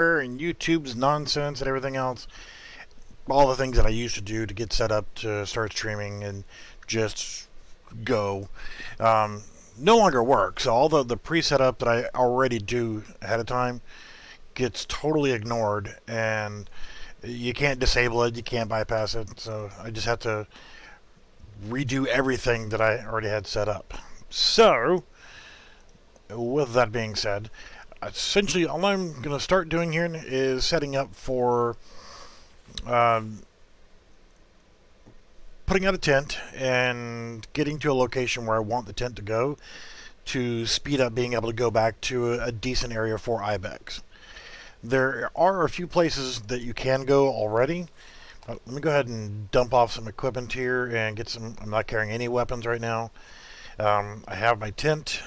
and YouTube's nonsense and everything else, all the things that I used to do to get set up to start streaming and just go, um, no longer work. So all the pre-setup that I already do ahead of time gets totally ignored, and you can't disable it, you can't bypass it. So I just have to redo everything that I already had set up. So, with that being said, essentially all I'm going to start doing here is setting up for um, putting out a tent and getting to a location where I want the tent to go to speed up being able to go back to a decent area for Ibex. There are a few places that you can go already. Let me go ahead and dump off some equipment here and get some. I'm not carrying any weapons right now. I have my tent.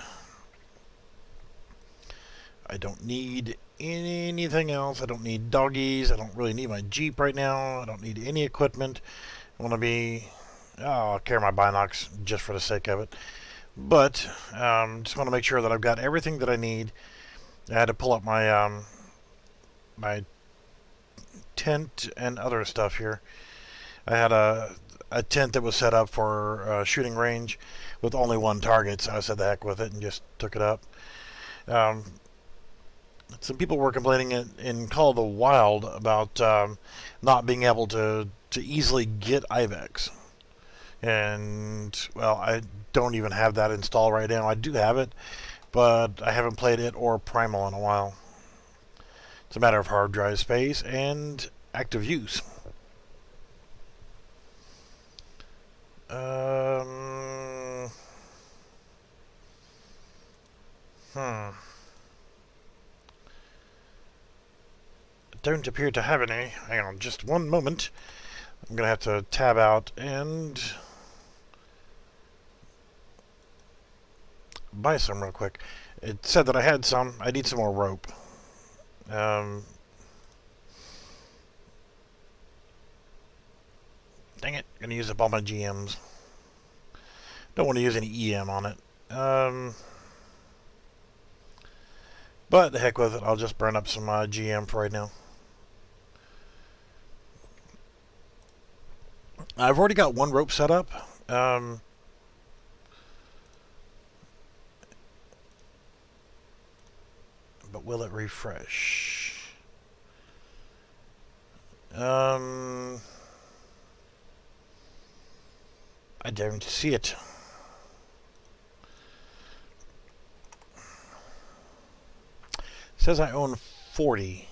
I don't need anything else. I don't need doggies. I don't really need my Jeep right now. I don't need any equipment. I want to be... Oh, I'll carry my binocs just for the sake of it. But just want to make sure that I've got everything that I need. I had to pull up my my tent and other stuff here. I had a tent that was set up for shooting range with only one target, so I said the heck with it and just took it up. Some people were complaining in Call of the Wild about not being able to easily get Ibex. And, well, I don't even have that installed right now. I do have it, but I haven't played it or Primal in a while. It's a matter of hard drive space and active use. Don't appear to have any. Hang on just one moment. I'm going to have to tab out and buy some real quick. It said that I had some. I need some more rope. Dang it. Going to use up all my GMs. Don't want to use any EM on it. But the heck with it. I'll just burn up some GM for right now. I've already got one rope set up. But will it refresh? I don't see it. It says I own 40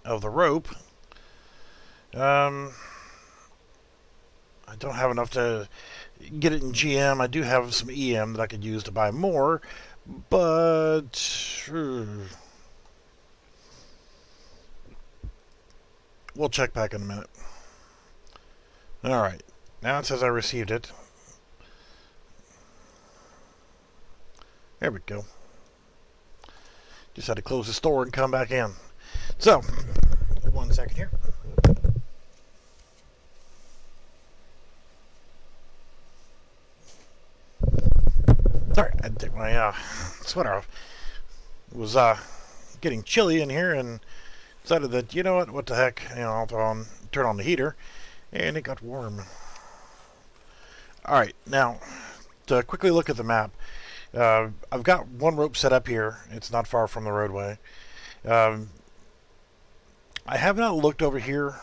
of the rope. I don't have enough to get it in GM. I do have some EM that I could use to buy more, but we'll check back in a minute. Alright, now it says I received it. There we go. Just had to close the store and come back in. So, 1 second here. Sorry, I had to take my sweater off. It was getting chilly in here, and decided that, you know what the heck, I'll turn on the heater, and it got warm. Alright, now, to quickly look at the map, I've got one rope set up here. It's not far from the roadway. I have not looked over here,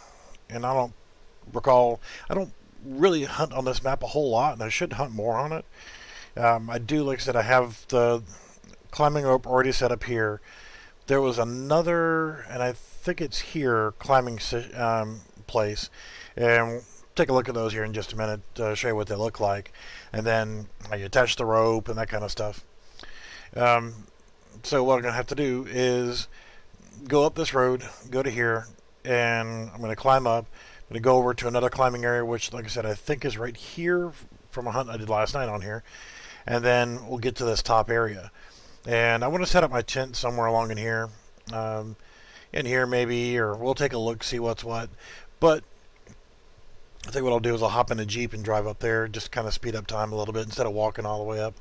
and I don't recall, I don't really hunt on this map a whole lot, and I should hunt more on it. I do, like I said, I have the climbing rope already set up here. There was another, and I think it's here, climbing place. And we'll take a look at those here in just a minute to show you what they look like. And then I attach the rope and that kind of stuff. So what I'm going to have to do is go up this road, go to here, and I'm going to climb up. I'm going to go over to another climbing area, which, like I said, I think is right here from a hunt I did last night on here. And then we'll get to this top area. And I want to set up my tent somewhere along in here. In here maybe, or we'll take a look, see what's what. But I think what I'll do is I'll hop in a Jeep and drive up there, just kind of speed up time a little bit instead of walking all the way up.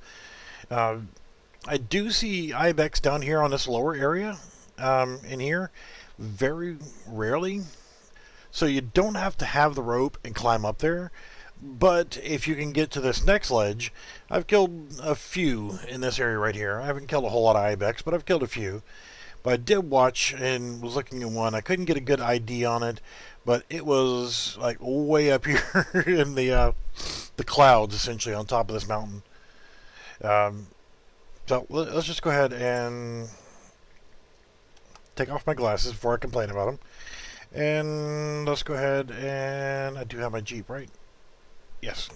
I do see Ibex down here on this lower area in here, very rarely. So you don't have to have the rope and climb up there. But if you can get to this next ledge, I've killed a few in this area right here. I haven't killed a whole lot of Ibex, but I've killed a few. But I did watch and was looking at one. I couldn't get a good ID on it, but it was like way up here in the clouds, essentially on top of this mountain. Um, so let's just go ahead and take off my glasses before I complain about them. And let's go ahead and I do have my Jeep, right? Yes.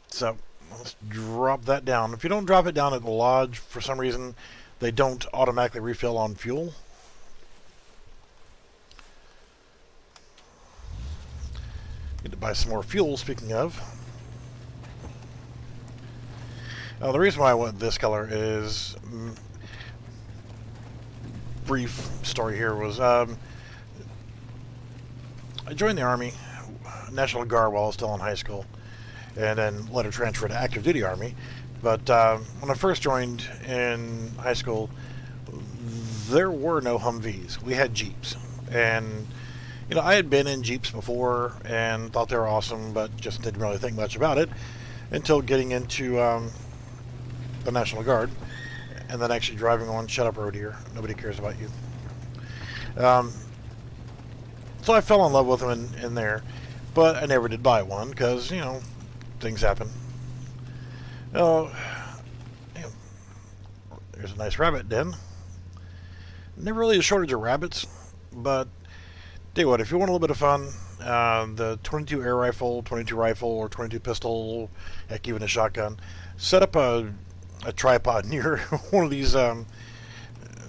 So let's drop that down. If you don't drop it down at the lodge, for some reason, they don't automatically refill on fuel. Need to buy some more fuel, speaking of. The reason why I want this color is... brief story here was... I joined the Army, National Guard, while I was still in high school. And then later transferred to active duty Army. But when I first joined in high school, there were no Humvees. We had Jeeps. And, you know, I had been in Jeeps before and thought they were awesome, but just didn't really think much about it until getting into the National Guard and then actually driving on Shut Up Road here. Nobody cares about you. So I fell in love with them in there, but I never did buy one because, you know, things happen. Oh, there's a nice rabbit den. Never really a shortage of rabbits, but tell you what, if you want a little bit of fun, the 22 air rifle, 22 rifle, or 22 pistol, heck, even a shotgun, set up a tripod near one of these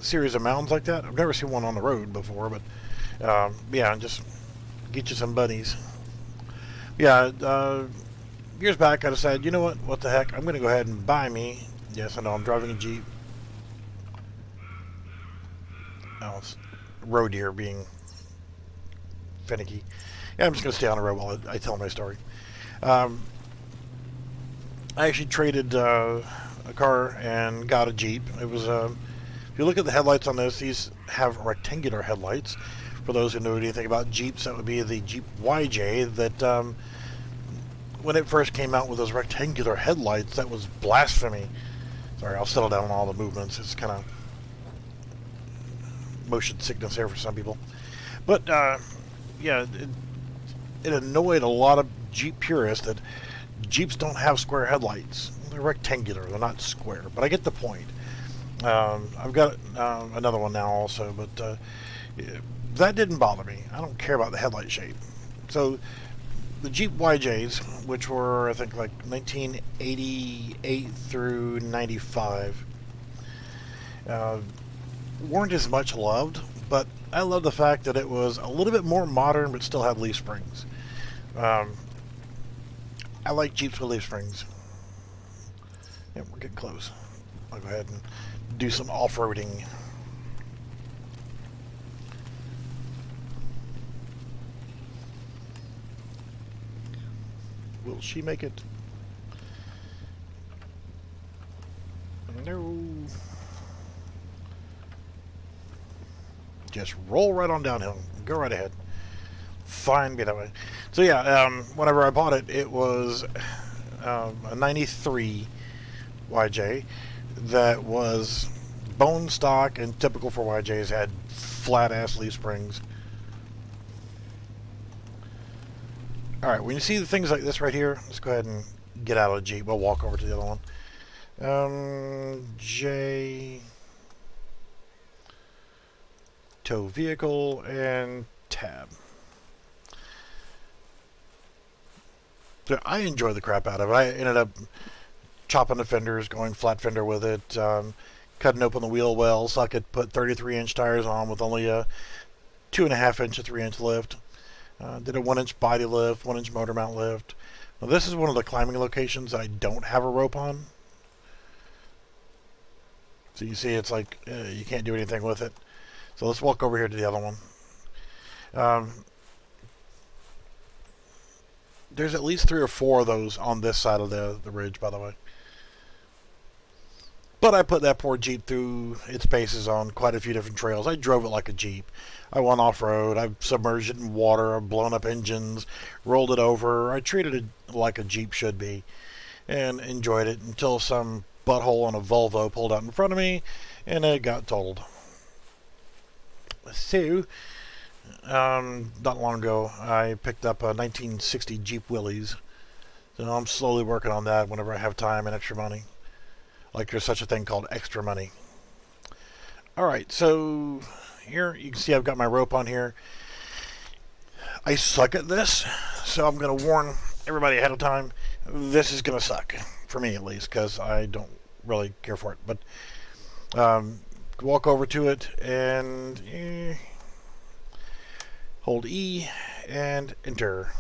series of mountains like that. I've never seen one on the road before, but yeah, just get you some bunnies. Yeah, years back, I decided, you know what the heck, I'm going to go ahead and buy me. Yes, I know, I'm driving a Jeep. Oh, it's road deer being finicky. Yeah, I'm just going to stay on the road while I tell my story. I actually traded a car and got a Jeep. It was, if you look at the headlights on this, these have rectangular headlights. For those who know anything about Jeeps, that would be the Jeep YJ that... when it first came out with those rectangular headlights, that was blasphemy. Sorry, I'll settle down on all the movements. It's kind of motion sickness there for some people. But, yeah, it annoyed a lot of Jeep purists that Jeeps don't have square headlights. They're rectangular. They're not square. But I get the point. I've got another one now also, but that didn't bother me. I don't care about the headlight shape. So... the Jeep YJs, which were, I think, like 1988 through 95, weren't as much loved, but I love the fact that it was a little bit more modern, but still had leaf springs. I like Jeeps with leaf springs. Yeah, we're getting close. I'll go ahead and do some off-roading. Will she make it? No. Just roll right on downhill. Go right ahead. Fine, be that way. So yeah, whenever I bought it, it was a 93 YJ that was bone stock and typical for YJs, had flat-ass leaf springs. Alright, when you see the things like this right here, let's go ahead and get out of the Jeep. We'll walk over to the other one. J... tow vehicle, and tab. So I enjoy the crap out of it. I ended up chopping the fenders, going flat fender with it, cutting open the wheel well so I could put 33-inch tires on with only a 2.5-inch to 3-inch lift. Did a 1-inch body lift, 1-inch motor mount lift. Now this is one of the climbing locations that I don't have a rope on. So you see it's like you can't do anything with it. So let's walk over here to the other one. There's at least 3 or 4 of those on this side of the ridge, by the way. But I put that poor Jeep through its paces on quite a few different trails. I drove it like a Jeep. I went off-road. I submerged it in water. I've blown up engines, rolled it over. I treated it like a Jeep should be and enjoyed it until some butthole on a Volvo pulled out in front of me and it got totaled. So, not long ago, I picked up a 1960 Jeep Willys. So I'm slowly working on that whenever I have time and extra money. Like there's such a thing called extra money. Alright, so here you can see I've got my rope on here. I suck at this, so I'm going to warn everybody ahead of time. This is going to suck, for me at least, because I don't really care for it. But walk over to it and hold E and enter.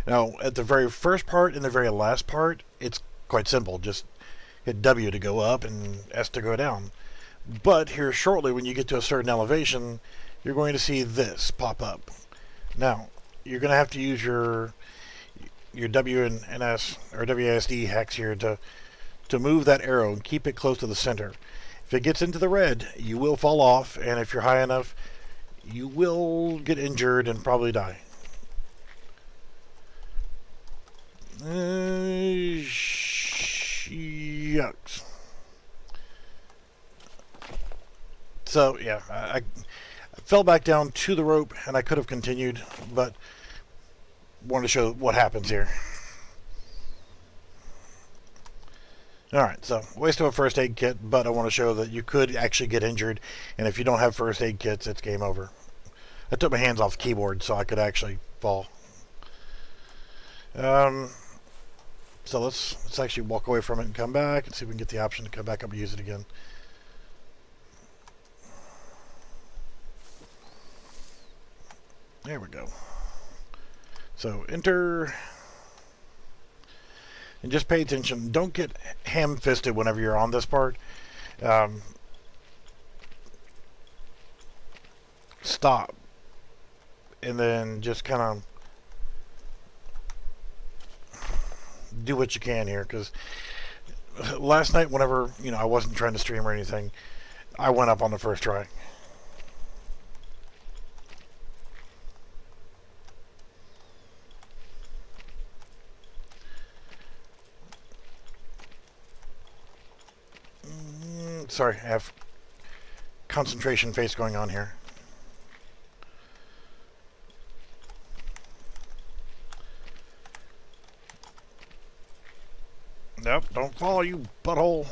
Now, at the very first part and the very last part, it's quite simple. Just hit W to go up and S to go down. But here shortly, when you get to a certain elevation, you're going to see this pop up. Now, you're going to have to use your W and S or WASD hacks here to move that arrow and keep it close to the center. If it gets into the red, you will fall off, and if you're high enough, you will get injured and probably die. Yucks. So yeah, I fell back down to the rope and I could have continued, but wanted to show what happens here. Alright, so waste of a first aid kit, but I want to show that you could actually get injured, and if you don't have first aid kits, it's game over. I took my hands off the keyboard so I could actually fall. So let's actually walk away from it and come back and see if we can get the option to come back up and use it again. There we go. So enter, and just pay attention. Don't get ham-fisted whenever you're on this part. Stop, and then just kind of do what you can here, because last night, whenever I wasn't trying to stream or anything, I went up on the first try. Sorry, I have concentration face going on here. Nope, don't fall, you butthole.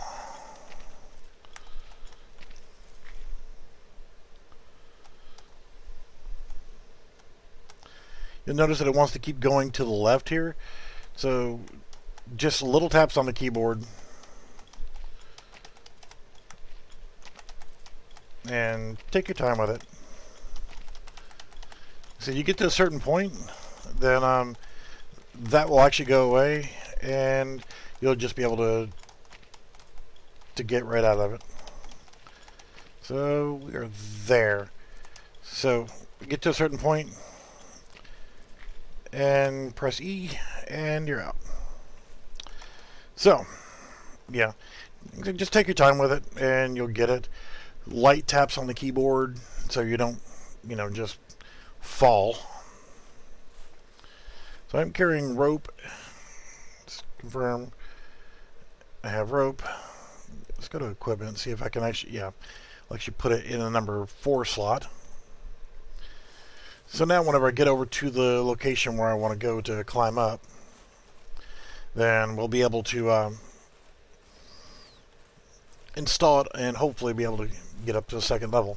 You'll notice that it wants to keep going to the left here. So just little taps on the keyboard. And take your time with it. So you get to a certain point, then that will actually go away, and you'll just be able to get right out of it. So we are there. So get to a certain point and press E and you're out. So yeah, just take your time with it and you'll get it. Light taps on the keyboard so you don't just fall. So I'm carrying rope. Let's confirm I have rope. Let's go to equipment and see if I can actually, I'll actually put it in the number 4 slot. So now whenever I get over to the location where I want to go to climb up, then we'll be able to install it and hopefully be able to get up to the second level.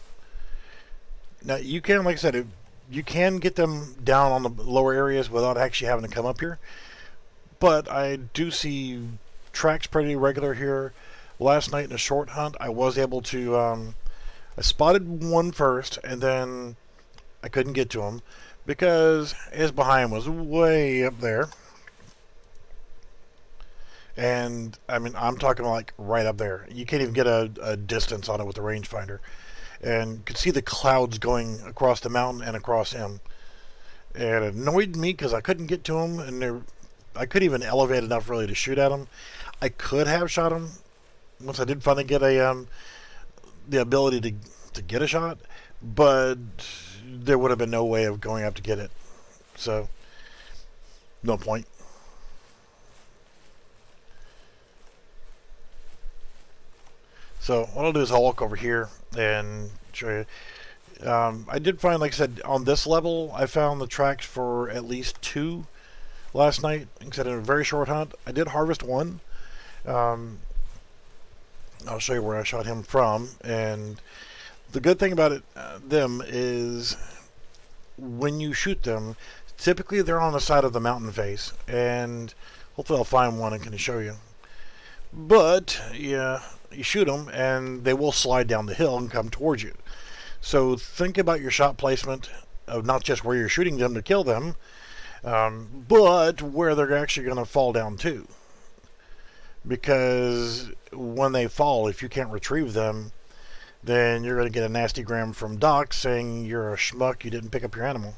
Now you can, like I said, you can get them down on the lower areas without actually having to come up here, but I do see tracks pretty regular here. Last night in a short hunt I was able to I spotted one first and then I couldn't get to him because his behind was way up there. And I mean, I'm talking like right up there. You can't even get a distance on it with the rangefinder. And you could see the clouds going across the mountain and across him. And it annoyed me because I couldn't get to him, and I couldn't even elevate enough really to shoot at him. I could have shot him once I did finally get a the ability to get a shot, but there would have been no way of going up to get it. So, no point. So what I'll do is I'll walk over here and show you. I did find, like I said, on this level, I found the tracks for at least 2 last night. Like I said, in a very short hunt. I did harvest 1. I'll show you where I shot him from. And the good thing about them is when you shoot them, typically they're on the side of the mountain face. And hopefully I'll find one and can show you. But, yeah, you shoot them and they will slide down the hill and come towards you. So think about your shot placement of not just where you're shooting them to kill them, but where they're actually going to fall down to. Because when they fall, if you can't retrieve them, then you're going to get a nasty gram from Doc saying you're a schmuck, you didn't pick up your animal.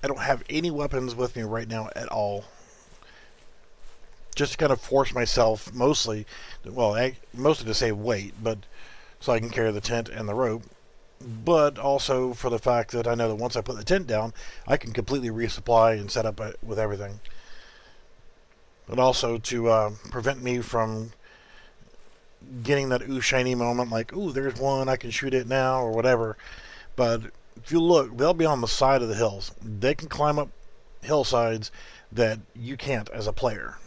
I don't have any weapons with me right now at all. Just to kind of force myself, mostly to save weight, but so I can carry the tent and the rope, but also for the fact that I know that once I put the tent down, I can completely resupply and set up with everything. But also to prevent me from getting that ooh shiny moment, like, ooh, there's one, I can shoot it now, or whatever. But if you look, they'll be on the side of the hills. They can climb up hillsides that you can't as a player.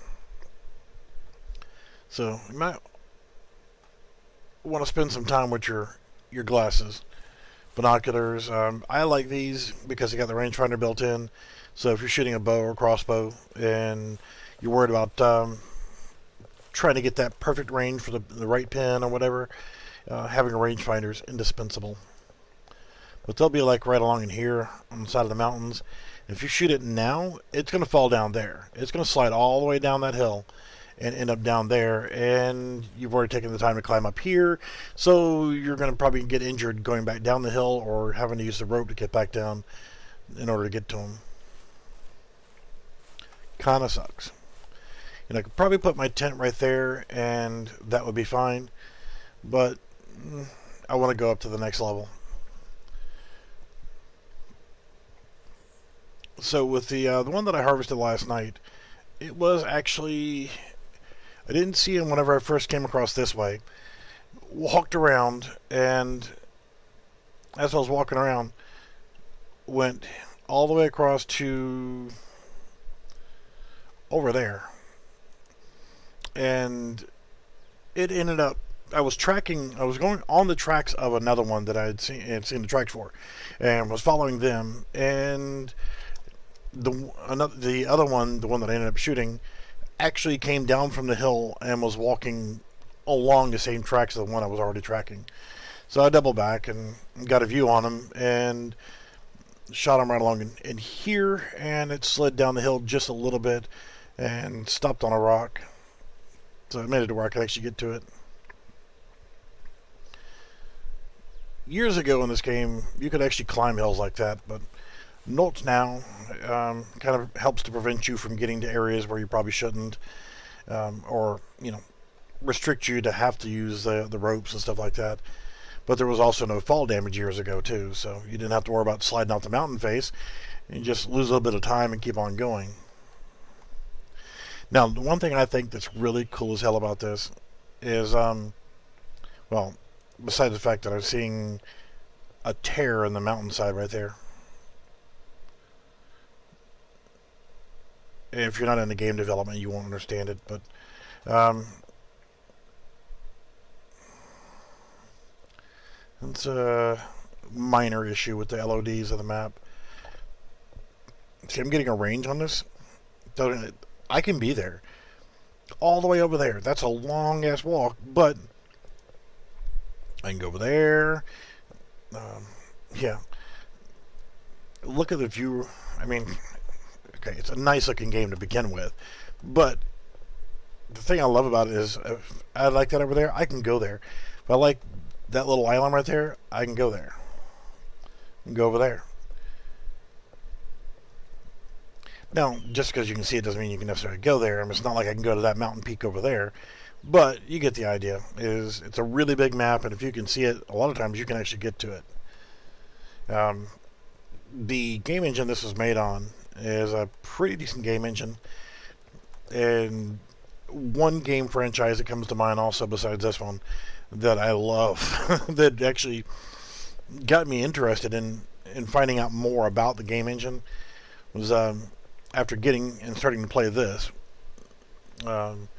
So you might want to spend some time with your glasses, binoculars. I like these because they got the rangefinder built in. So if you're shooting a bow or crossbow and you're worried about trying to get that perfect range for the right pin or whatever, having a rangefinder is indispensable. But they'll be like right along in here on the side of the mountains. If you shoot it now, it's going to fall down there. It's going to slide all the way down that hill and end up down there, and you've already taken the time to climb up here, so you're going to probably get injured going back down the hill or having to use the rope to get back down in order to get to them. Kind of sucks. And I could probably put my tent right there and that would be fine, but I want to go up to the next level. So with the one that I harvested last night, it was actually, I didn't see him whenever I first came across this way. Walked around, and as I was walking around, went all the way across to over there. And it ended up, I was going on the tracks of another one that I had seen the tracks for, and was following them, and the other one, the one that I ended up shooting, actually came down from the hill and was walking along the same tracks as the one I was already tracking. So I doubled back and got a view on him and shot him right along in here, and it slid down the hill just a little bit and stopped on a rock. So I made it to where I could actually get to it. Years ago in this game, you could actually climb hills like that, but not now. Kind of helps to prevent you from getting to areas where you probably shouldn't, or restrict you to have to use the ropes and stuff like that. But there was also no fall damage years ago too, so you didn't have to worry about sliding out the mountain face. You just lose a little bit of time and keep on going. Now, the one thing I think that's really cool as hell about this is, well, besides the fact that I'm seeing a tear in the mountainside right there. If you're not into game development, you won't understand it, but it's a minor issue with the LODs of the map. See, I'm getting a range on this. I can be there. All the way over there. That's a long-ass walk, but I can go over there. Yeah. Look at the view. I mean, okay, it's a nice-looking game to begin with, but the thing I love about it is if I like that over there, I can go there. If I like that little island right there, I can go there. I can go over there. Now, just because you can see it doesn't mean you can necessarily go there. I mean, it's not like I can go to that mountain peak over there, but you get the idea. It's a really big map, and if you can see it, a lot of times you can actually get to it. The game engine this is made on is a pretty decent game engine, and one game franchise that comes to mind also besides this one that I love that actually got me interested in finding out more about the game engine was after getting and starting to play this um,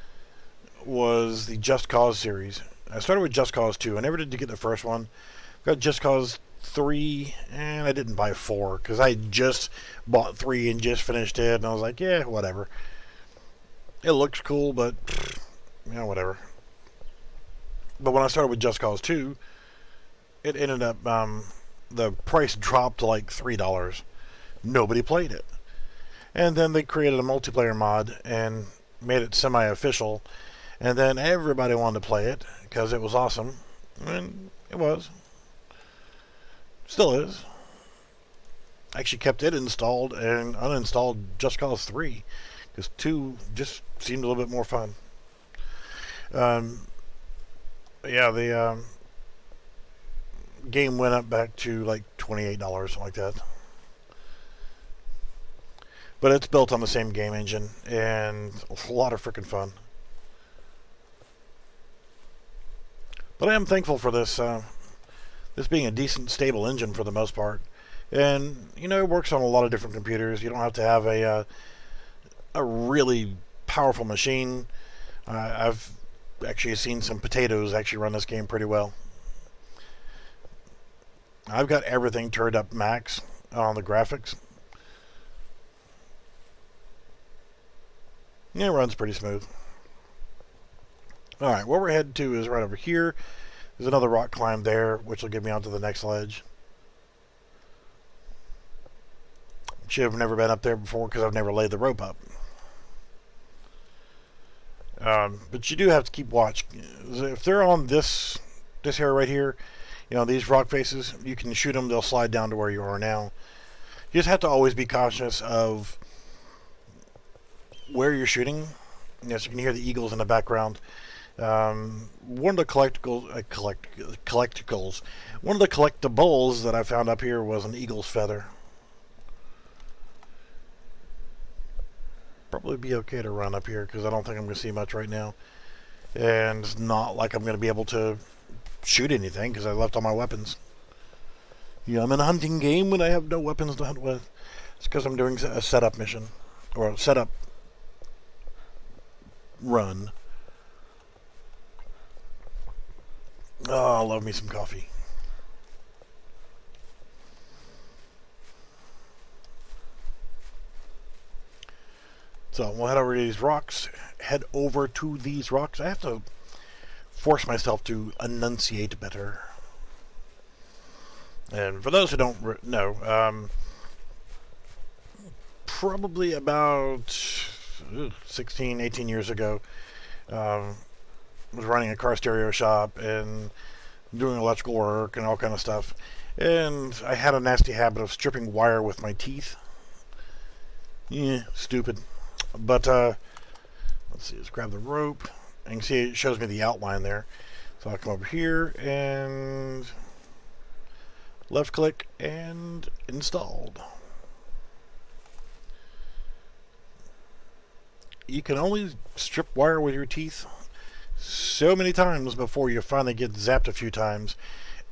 was the Just Cause series. I started with Just Cause 2. I never did get the first one. Got Just Cause 3, and I didn't buy 4 because I just bought 3 and just finished it, and I was like, yeah, whatever. It looks cool, but yeah, whatever. But when I started with Just Cause 2, it ended up the price dropped to like $3. Nobody played it, and then they created a multiplayer mod and made it semi-official, and then everybody wanted to play it because it was awesome, and it was, still is. I actually kept it installed and uninstalled Just Cause 3 because 2 just seemed a little bit more fun. Um, yeah, the game went up back to like $28, something like that. But it's built on the same game engine and a lot of freaking fun. But I am thankful for this being a decent, stable engine for the most part, and it works on a lot of different computers. You don't have to have a really powerful machine. I've actually seen some potatoes actually run this game pretty well. I've got everything turned up max on the graphics. Yeah, it runs pretty smooth. Alright, where we're headed to is right over here. There's another rock climb there, which will get me onto the next ledge. Should have never been up there before because I've never laid the rope up. But you do have to keep watch. If they're on this area right here, these rock faces, you can shoot them, they'll slide down to where you are now. You just have to always be cautious of where you're shooting. Yes, you can hear the eagles in the background. One of the collectibles, one of the collectibles that I found up here was an eagle's feather. Probably be okay to run up here because I don't think I'm going to see much right now. And it's not like I'm going to be able to shoot anything because I left all my weapons. Yeah, I'm in a hunting game when I have no weapons to hunt with. It's because I'm doing a setup mission. Or a setup run. Oh, I love me some coffee. So we'll head over to these rocks. Head over to these rocks. I have to force myself to enunciate better. And for those who don't know, probably about 16, 18 years ago, was running a car stereo shop and doing electrical work and all kind of stuff. And I had a nasty habit of stripping wire with my teeth. Yeah, stupid. But let's see, let's grab the rope. And you can see it shows me the outline there. So I'll come over here and left click and installed. You can only strip wire with your teeth so many times before you finally get zapped a few times,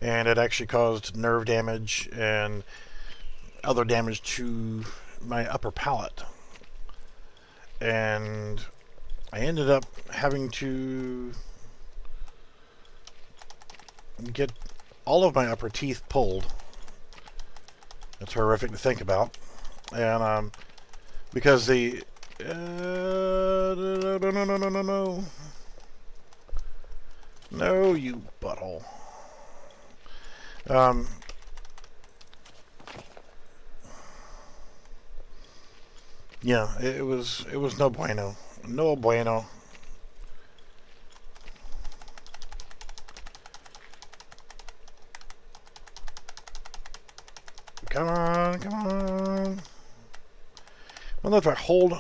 and it actually caused nerve damage and other damage to my upper palate. And I ended up having to get all of my upper teeth pulled. It's horrific to think about. And because the no, you butthole. Yeah, it was no bueno. No bueno. Come on, come on. Well, if I hold,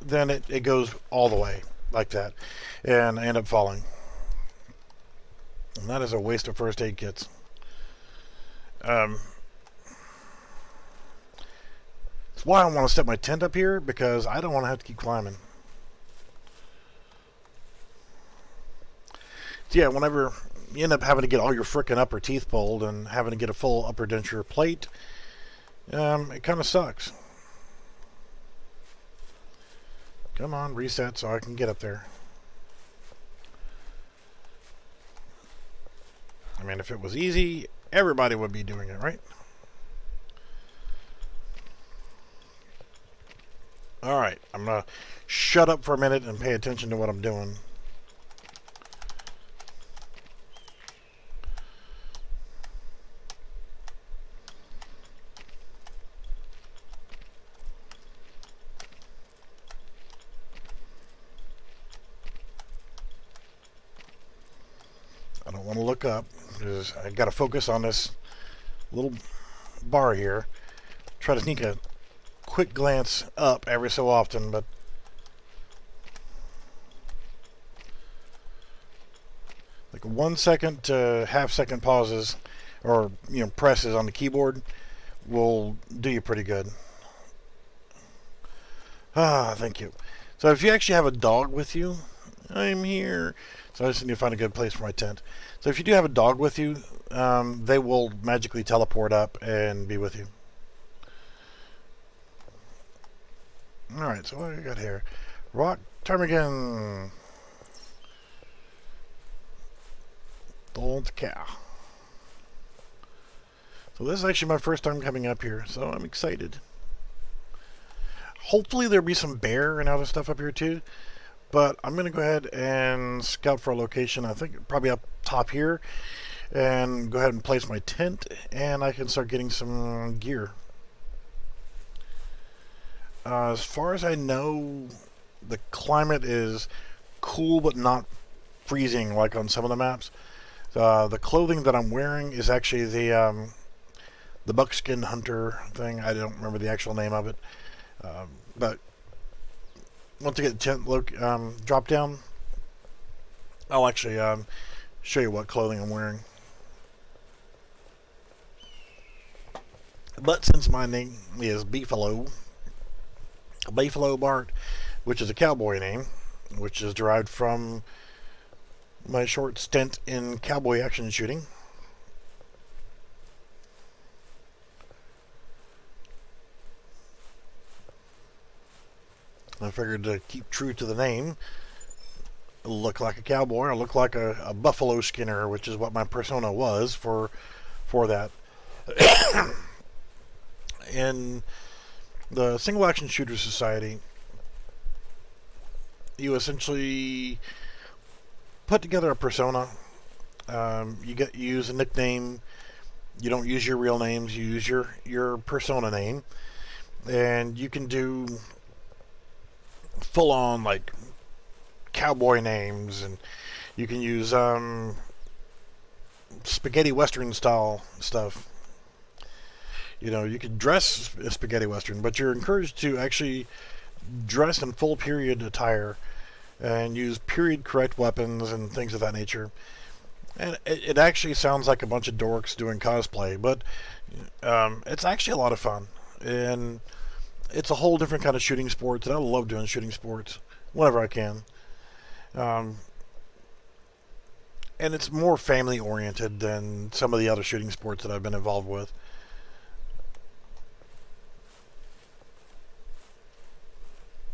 then it goes all the way like that, and I end up falling. And that is a waste of first aid kits. That's why I want to set my tent up here, because I don't want to have to keep climbing. So yeah, whenever you end up having to get all your frickin' upper teeth pulled and having to get a full upper denture plate, it kind of sucks. Come on, reset so I can get up there. I mean, if it was easy, everybody would be doing it, right? Alright, I'm going to shut up for a minute and pay attention to what I'm doing. I don't want to look up, because I got to focus on this little bar here. Try to sneak a quick glance up every so often, but like 1 second to half-second pauses, or presses on the keyboard, will do you pretty good. Thank you. So if you actually have a dog with you, I'm here. So I just need to find a good place for my tent. So if you do have a dog with you, they will magically teleport up and be with you. Alright, so what do I got here? Rock ptarmigan. Don't care. So this is actually my first time coming up here, so I'm excited. Hopefully there'll be some bear and other stuff up here too. But I'm going to go ahead and scout for a location, I think probably up top here, and go ahead and place my tent, and I can start getting some gear. As far as I know, the climate is cool but not freezing like on some of the maps. The clothing that I'm wearing is actually the buckskin hunter thing. I don't remember the actual name of it. But once I get the tent drop down, I'll actually show you what clothing I'm wearing. But since my name is Beefalo Bart, which is a cowboy name, which is derived from my short stint in cowboy action shooting, I figured to keep true to the name, look like a cowboy or look like a buffalo skinner, which is what my persona was for that. In the Single Action Shooter Society, you essentially put together a persona. You use a nickname. You don't use your real names. You use your persona name, and you can do full-on like cowboy names, and you can use spaghetti western style stuff. You can dress spaghetti western, but you're encouraged to actually dress in full period attire and use period correct weapons and things of that nature. And it actually sounds like a bunch of dorks doing cosplay, but it's actually a lot of fun. And it's a whole different kind of shooting sports, and I love doing shooting sports whenever I can. And it's more family oriented than some of the other shooting sports that I've been involved with.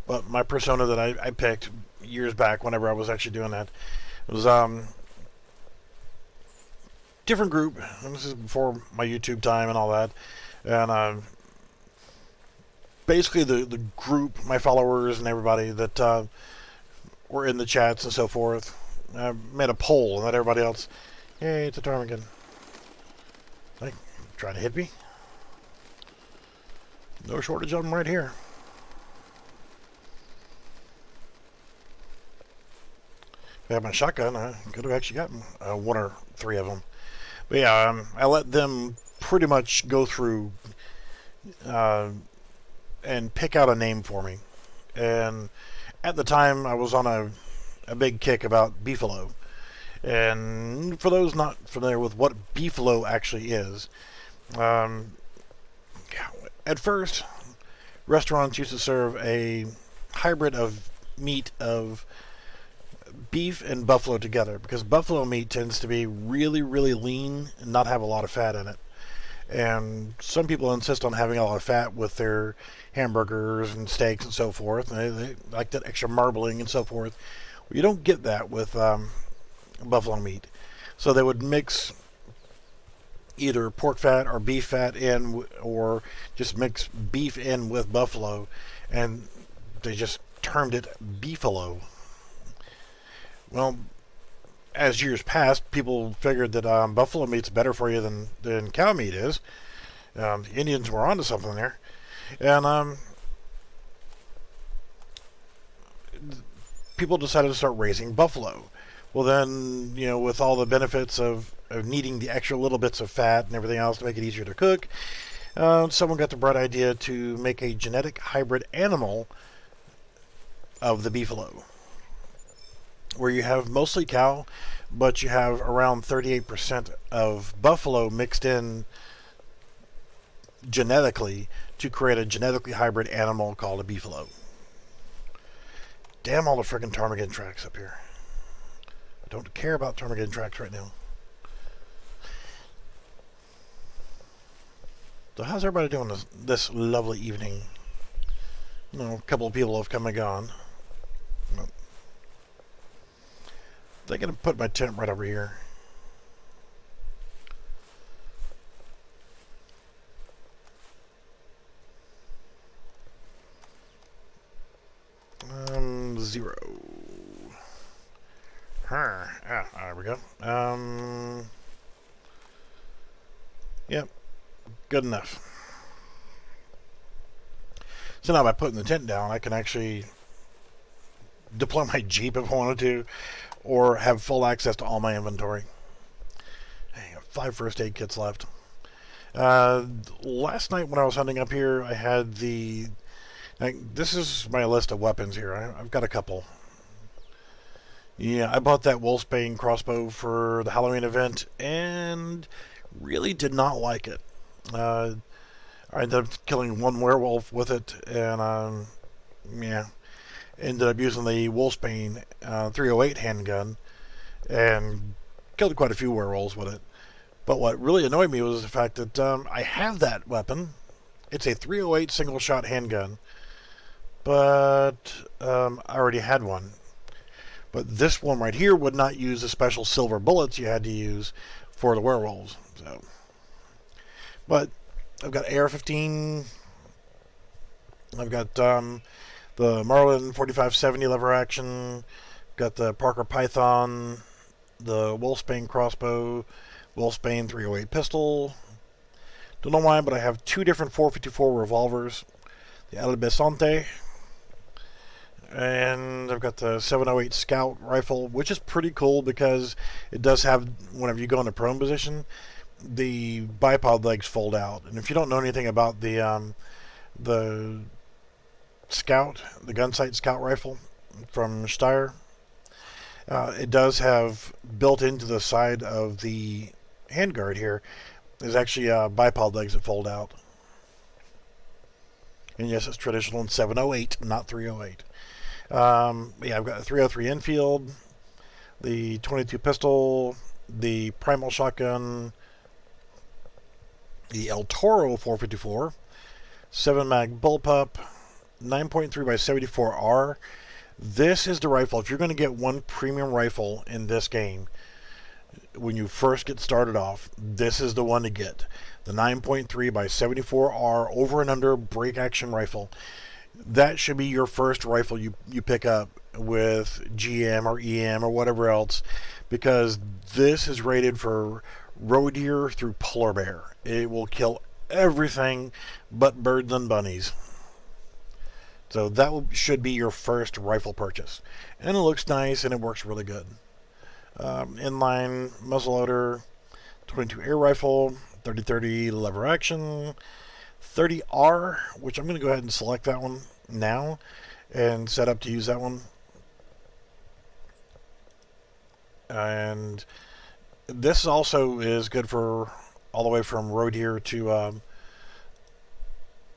But my persona that I picked years back, whenever I was actually doing that, was different group. And this is before my YouTube time and all that. And basically the group, my followers and everybody that were in the chats and so forth, made a poll and let everybody else, hey, it's a ptarmigan. Like, trying to hit me? No shortage of them right here. If I had my shotgun, I could have actually gotten one or three of them. But yeah, I let them pretty much go through and pick out a name for me. And at the time, I was on a big kick about beefalo. And for those not familiar with what beefalo actually is, um, at first, restaurants used to serve a hybrid of meat of beef and buffalo together, because buffalo meat tends to be really, really lean and not have a lot of fat in it. And some people insist on having a lot of fat with their hamburgers and steaks and so forth. And they like that extra marbling and so forth. Well, you don't get that with buffalo meat. So they would mix either pork fat or beef fat in, or just mix beef in with buffalo, and they just termed it beefalo. Well, as years passed, people figured that buffalo meat's better for you than cow meat is. The Indians were onto something there, and people decided to start raising buffalo. Well, then, with all the benefits of needing the extra little bits of fat and everything else to make it easier to cook, someone got the bright idea to make a genetic hybrid animal of the beefalo, where you have mostly cow, but you have around 38% of buffalo mixed in genetically to create a genetically hybrid animal called a beefalo. Damn all the friggin' ptarmigan tracks up here. I don't care about ptarmigan tracks right now. So how's everybody doing this lovely evening? A couple of people have come and gone. I'm going to put my tent right over here. Zero. There we go. Yep, good enough. So now by putting the tent down, I can actually deploy my Jeep if I wanted to, or have full access to all my inventory. I have 5 first aid kits left. Last night when I was hunting up here, I had this is my list of weapons here. I've got a couple. Yeah, I bought that Wolfsbane crossbow for the Halloween event and really did not like it. I ended up killing one werewolf with it, and ended up using the Wolfsbane 308 handgun and killed quite a few werewolves with it. But what really annoyed me was the fact that I have that weapon. It's a 308 single shot handgun, but I already had one. But this one right here would not use the special silver bullets you had to use for the werewolves. So, but I've got AR-15. I've got the Marlin 4570 lever action. Got the Parker Python, the Wolfsbane crossbow, Wolfsbane 308 pistol. Don't know why, but I have 2 different 454 revolvers. The Alibesante. And I've got the 708 Scout rifle, which is pretty cool because it does have, whenever you go into prone position, the bipod legs fold out. And if you don't know anything about the Scout, the Gunsight Scout rifle from Steyr, it does have built into the side of the handguard here is actually bipod legs that fold out. And yes, it's traditional in 708, not 308. I've got the 303 Enfield, the 22 pistol, the Primal shotgun, the El Toro 454, 7 mag bullpup, 9.3 by 74R. This is the rifle. If you're going to get one premium rifle in this game, when you first get started off, this is the one to get. The 9.3 by 74R over and under break action rifle. That should be your first rifle you pick up with GM or EM or whatever else, because this is rated for roe deer through polar bear. It will kill everything but birds and bunnies. So that should be your first rifle purchase. And it looks nice and it works really good. Inline muzzleloader, 22 air rifle, 30-30 lever action, 30R, which I'm going to go ahead and select that one now and set up to use that one. And this also is good for all the way from road here to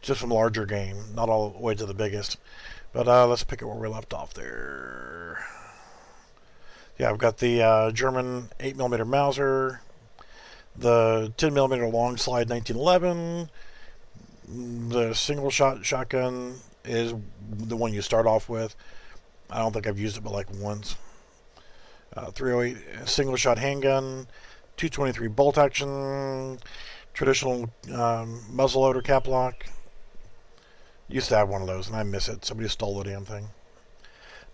just some larger game, not all the way to the biggest. But let's pick it where we left off there. Yeah, I've got the German 8mm Mauser, the 10mm long slide 1911. The single shot shotgun is the one you start off with. I don't think I've used it but like once. 308 single shot handgun, 223 bolt action, traditional muzzleloader cap lock. Used to have one of those and I miss it. Somebody stole the damn thing.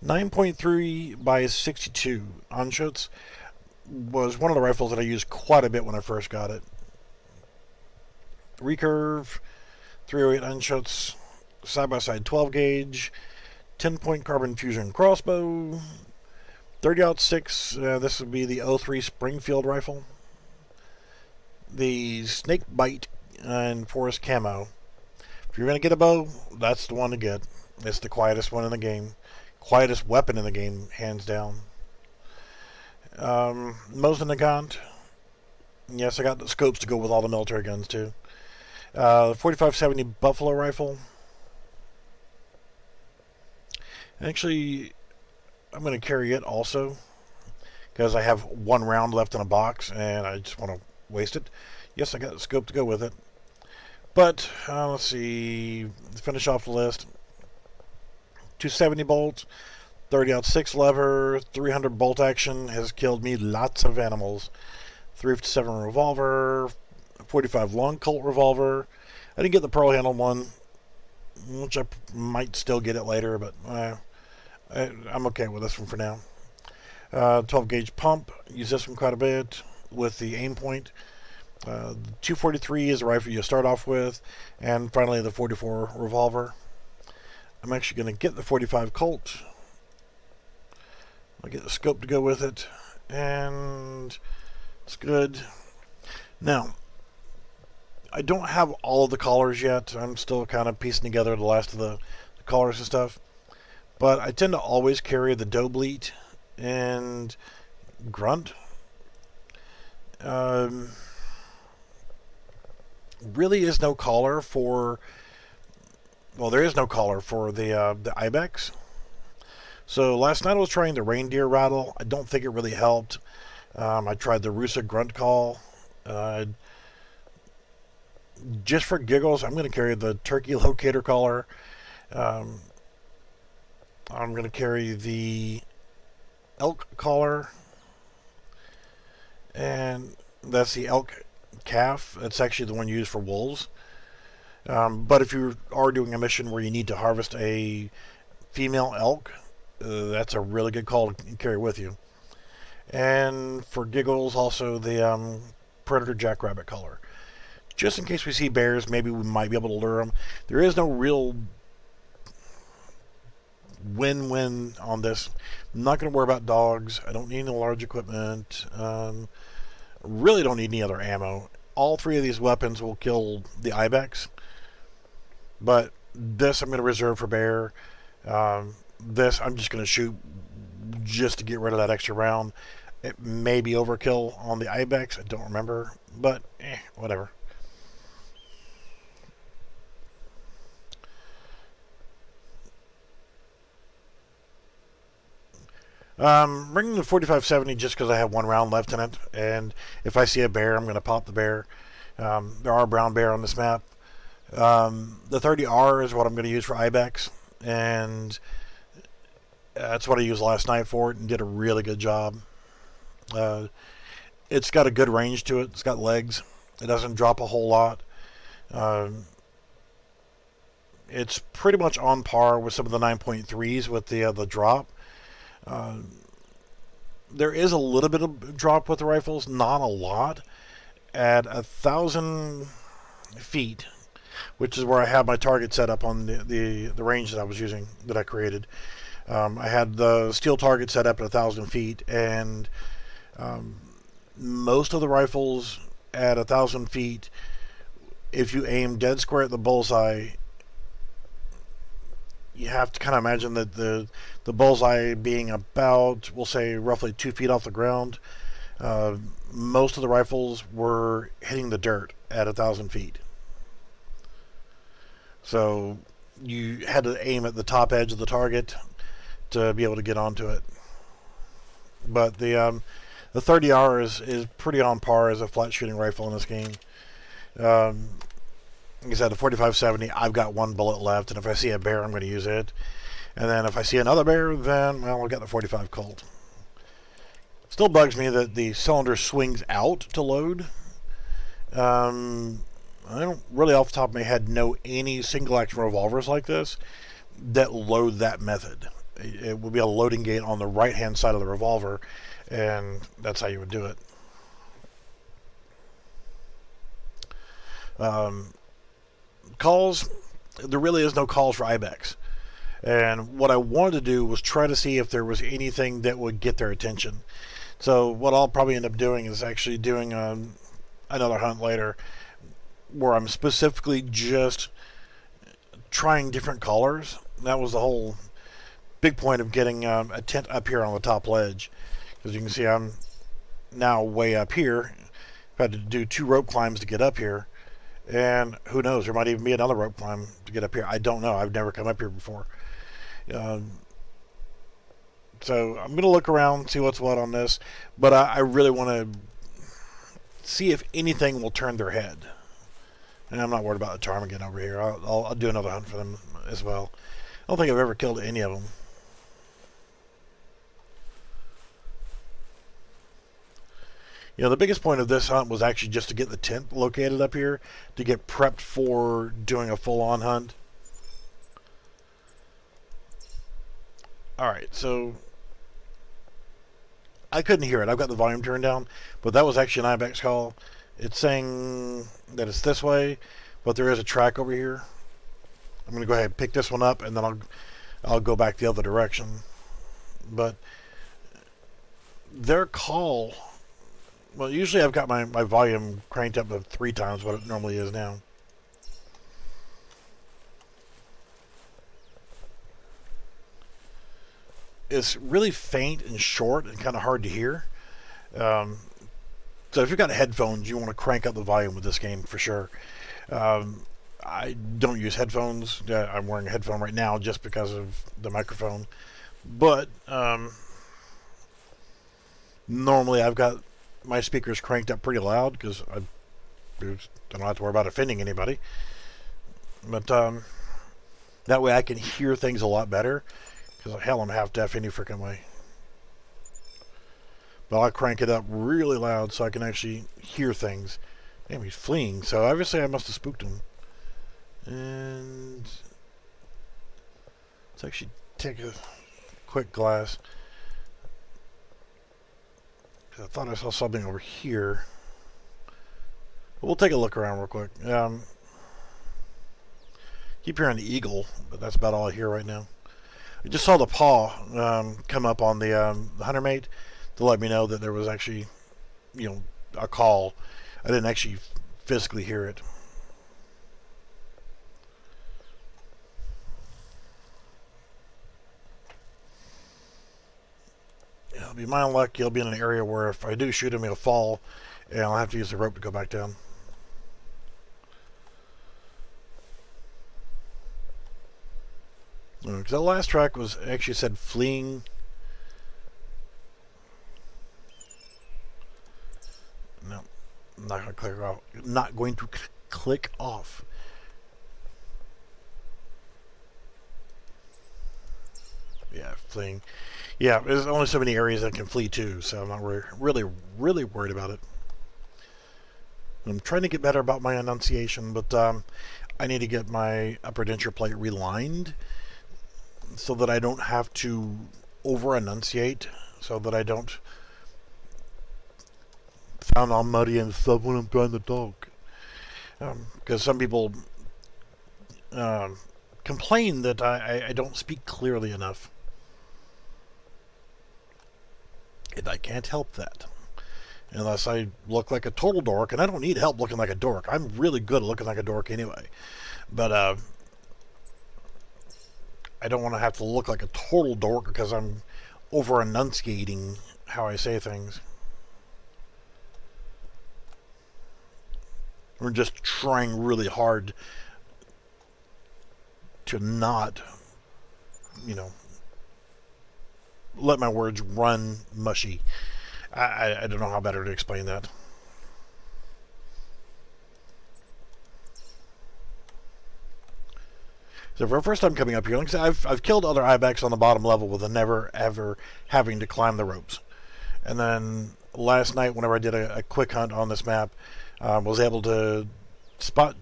9.3 by 62 Anschutz was one of the rifles that I used quite a bit when I first got it. Recurve, 308 Anschutz, side-by-side 12 gauge, 10-point carbon fusion crossbow, 30-06, this would be the 03 Springfield rifle. The snake bite and forest camo. If you're going to get a bow, that's the one to get. It's the quietest one in the game. Quietest weapon in the game, hands down. Mosin Nagant. Yes, I got the scopes to go with all the military guns too. 4570 Buffalo rifle. Actually, I'm going to carry it also because I have one round left in a box and I just want to waste it. Yes, I got the scope to go with it. But let's see, finish off the list. 270 bolt, 30-06 lever, 300 bolt action has killed me lots of animals. 357 revolver, 45 long Colt revolver. I didn't get the pearl handle one, which I might still get it later, but I'm okay with this one for now. 12 gauge pump, use this one quite a bit with the aim point. 243 is the rifle you start off with, and finally the 44 revolver. I'm actually going to get the 45 Colt. I'll get the scope to go with it, and it's good. Now, I don't have all of the collars yet. I'm still kind of piecing together the last of the collars and stuff. But I tend to always carry the Dobleat and Grunt. Really is no collar for... Well, there is no collar for the Ibex. So last night I was trying the reindeer rattle. I don't think it really helped. I tried the Rusa grunt call. Just for giggles, I'm going to carry the turkey locator collar. I'm going to carry the elk collar. And that's the elk calf. That's actually the one used for wolves. But if you are doing a mission where you need to harvest a female elk, that's a really good call to carry with you. And for giggles, also the Predator Jackrabbit collar. Just in case we see bears, maybe we might be able to lure them. There is no real win-win on this. I'm not going to worry about dogs. I don't need any large equipment. Really don't need any other ammo. All three of these weapons will kill the Ibex. But this I'm going to reserve for bear. This I'm just going to shoot just to get rid of that extra round. It may be overkill on the Ibex. I don't remember. But, whatever. Bringing the 4570 just because I have one round left in it. And if I see a bear, I'm going to pop the bear. There are brown bear on this map. The 30R is what I'm going to use for Ibex. And that's what I used last night for it and did a really good job. It's got a good range to it. It's got legs. It doesn't drop a whole lot. It's pretty much on par with some of the 9.3s with the drop. There is a little bit of drop with the rifles, not a lot. At 1,000 feet, which is where I have my target set up on the range that I was using, that I created. I had the steel target set up at 1,000 feet, and most of the rifles at 1,000 feet, if you aim dead square at the bullseye, you have to kind of imagine that the bullseye being about, we'll say, roughly 2 feet off the ground. Most of the rifles were hitting the dirt at 1,000 feet. So you had to aim at the top edge of the target to be able to get onto it. But the 30R is pretty on par as a flat shooting rifle in this game. Like I said, the 45-70, I've got one bullet left, and if I see a bear, I'm going to use it. And then if I see another bear, then, well, I'll get the 45 Colt. Still bugs me that the cylinder swings out to load. I don't really, off the top of my head, know any single-action revolvers like this that load that method. It would be a loading gate on the right-hand side of the revolver, and that's how you would do it. Calls, there really is no calls for Ibex. And what I wanted to do was try to see if there was anything that would get their attention. So what I'll probably end up doing is actually doing another hunt later where I'm specifically just trying different colors. That was the whole big point of getting a tent up here on the top ledge. Because you can see I'm now way up here. I've had to do 2 rope climbs to get up here. And who knows, there might even be another rope climb to get up here. I don't know. I've never come up here before. So I'm going to look around, see what's what on this. But I really want to see if anything will turn their head. And I'm not worried about the ptarmigan over here. I'll do another hunt for them as well. I don't think I've ever killed any of them. You know, the biggest point of this hunt was actually just to get the tent located up here, to get prepped for doing a full-on hunt. Alright, so I couldn't hear it. I've got the volume turned down, but that was actually an Ibex call. It's saying that it's this way, but there is a track over here. I'm going to go ahead and pick this one up, and then I'll go back the other direction. But their call... Well, usually I've got my volume cranked up to 3 times what it normally is now. It's really faint and short and kind of hard to hear. So if you've got headphones, you want to crank up the volume with this game for sure. I don't use headphones. I'm wearing a headphone right now just because of the microphone. But normally I've got my speakers cranked up pretty loud because I don't have to worry about offending anybody. But that way I can hear things a lot better. Because hell, I'm half deaf any freaking way. But I'll crank it up really loud so I can actually hear things. Damn, he's fleeing. So obviously I must have spooked him. And let's actually take a quick glass. I thought I saw something over here. But we'll take a look around real quick. Keep hearing the eagle, but that's about all I hear right now. I just saw the paw come up on the hunter mate to let me know that there was actually, you know, a call. I didn't actually physically hear it. It'll be my luck. You'll be in an area where if I do shoot him, he'll fall, and I'll have to use the rope to go back down. Because that last track was actually said fleeing. No, I'm not going to click off. Not going to click off. Yeah, fleeing. Yeah, there's only so many areas that can flee to, so I'm not really worried about it. I'm trying to get better about my enunciation, but I need to get my upper denture plate relined so that I don't have to over-enunciate, so that I don't sound all muddy and stuff when I'm trying to talk. Because some people complain that I don't speak clearly enough. And I can't help that. unless I look like a total dork, and I don't need help looking like a dork. I'm really good at looking like a dork anyway. But I don't want to have to look like a total dork because I'm over enunciating how I say things. We're just trying really hard to not, let my words run mushy. I don't know how better to explain that. So for our first time coming up here, like I said, I've killed other Ibex on the bottom level with never ever having to climb the ropes. And then last night, whenever I did a quick hunt on this map, was able to spot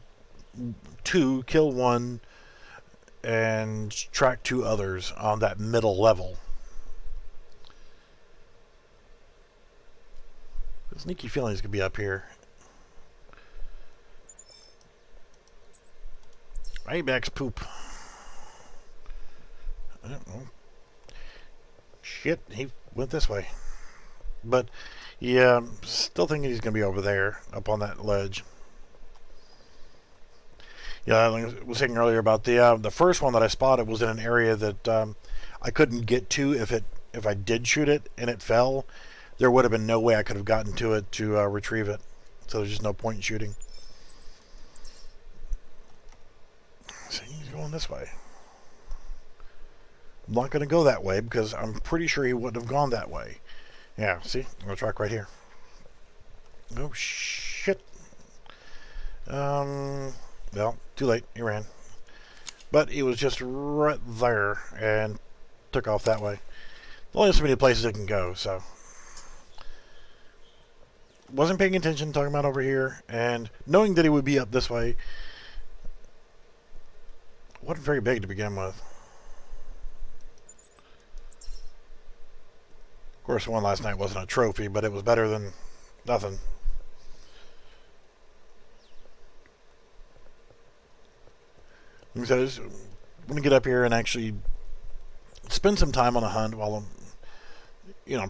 2, kill 1, and track 2 others on that middle level. The sneaky feeling is going to be up here. Ibex poop. I don't know. Shit, he went this way. But, yeah, I'm still thinking he's going to be over there, up on that ledge. Yeah, I was saying earlier about the first one that I spotted was in an area that I couldn't get to if I did shoot it and it fell. There would have been no way I could have gotten to it to retrieve it. So there's just no point in shooting. So he's going this way. I'm not going to go that way because I'm pretty sure he wouldn't have gone that way. Yeah, see? No track right here. Oh, shit. Well, too late. He ran. But he was just right there and took off that way. Only so many places it can go, so. Wasn't paying attention, talking about over here, and knowing that he would be up this way. Wasn't very big to begin with. Of course, the one last night wasn't a trophy, but it was better than nothing. Like I said, I just want to get up here and actually spend some time on a hunt while I'm,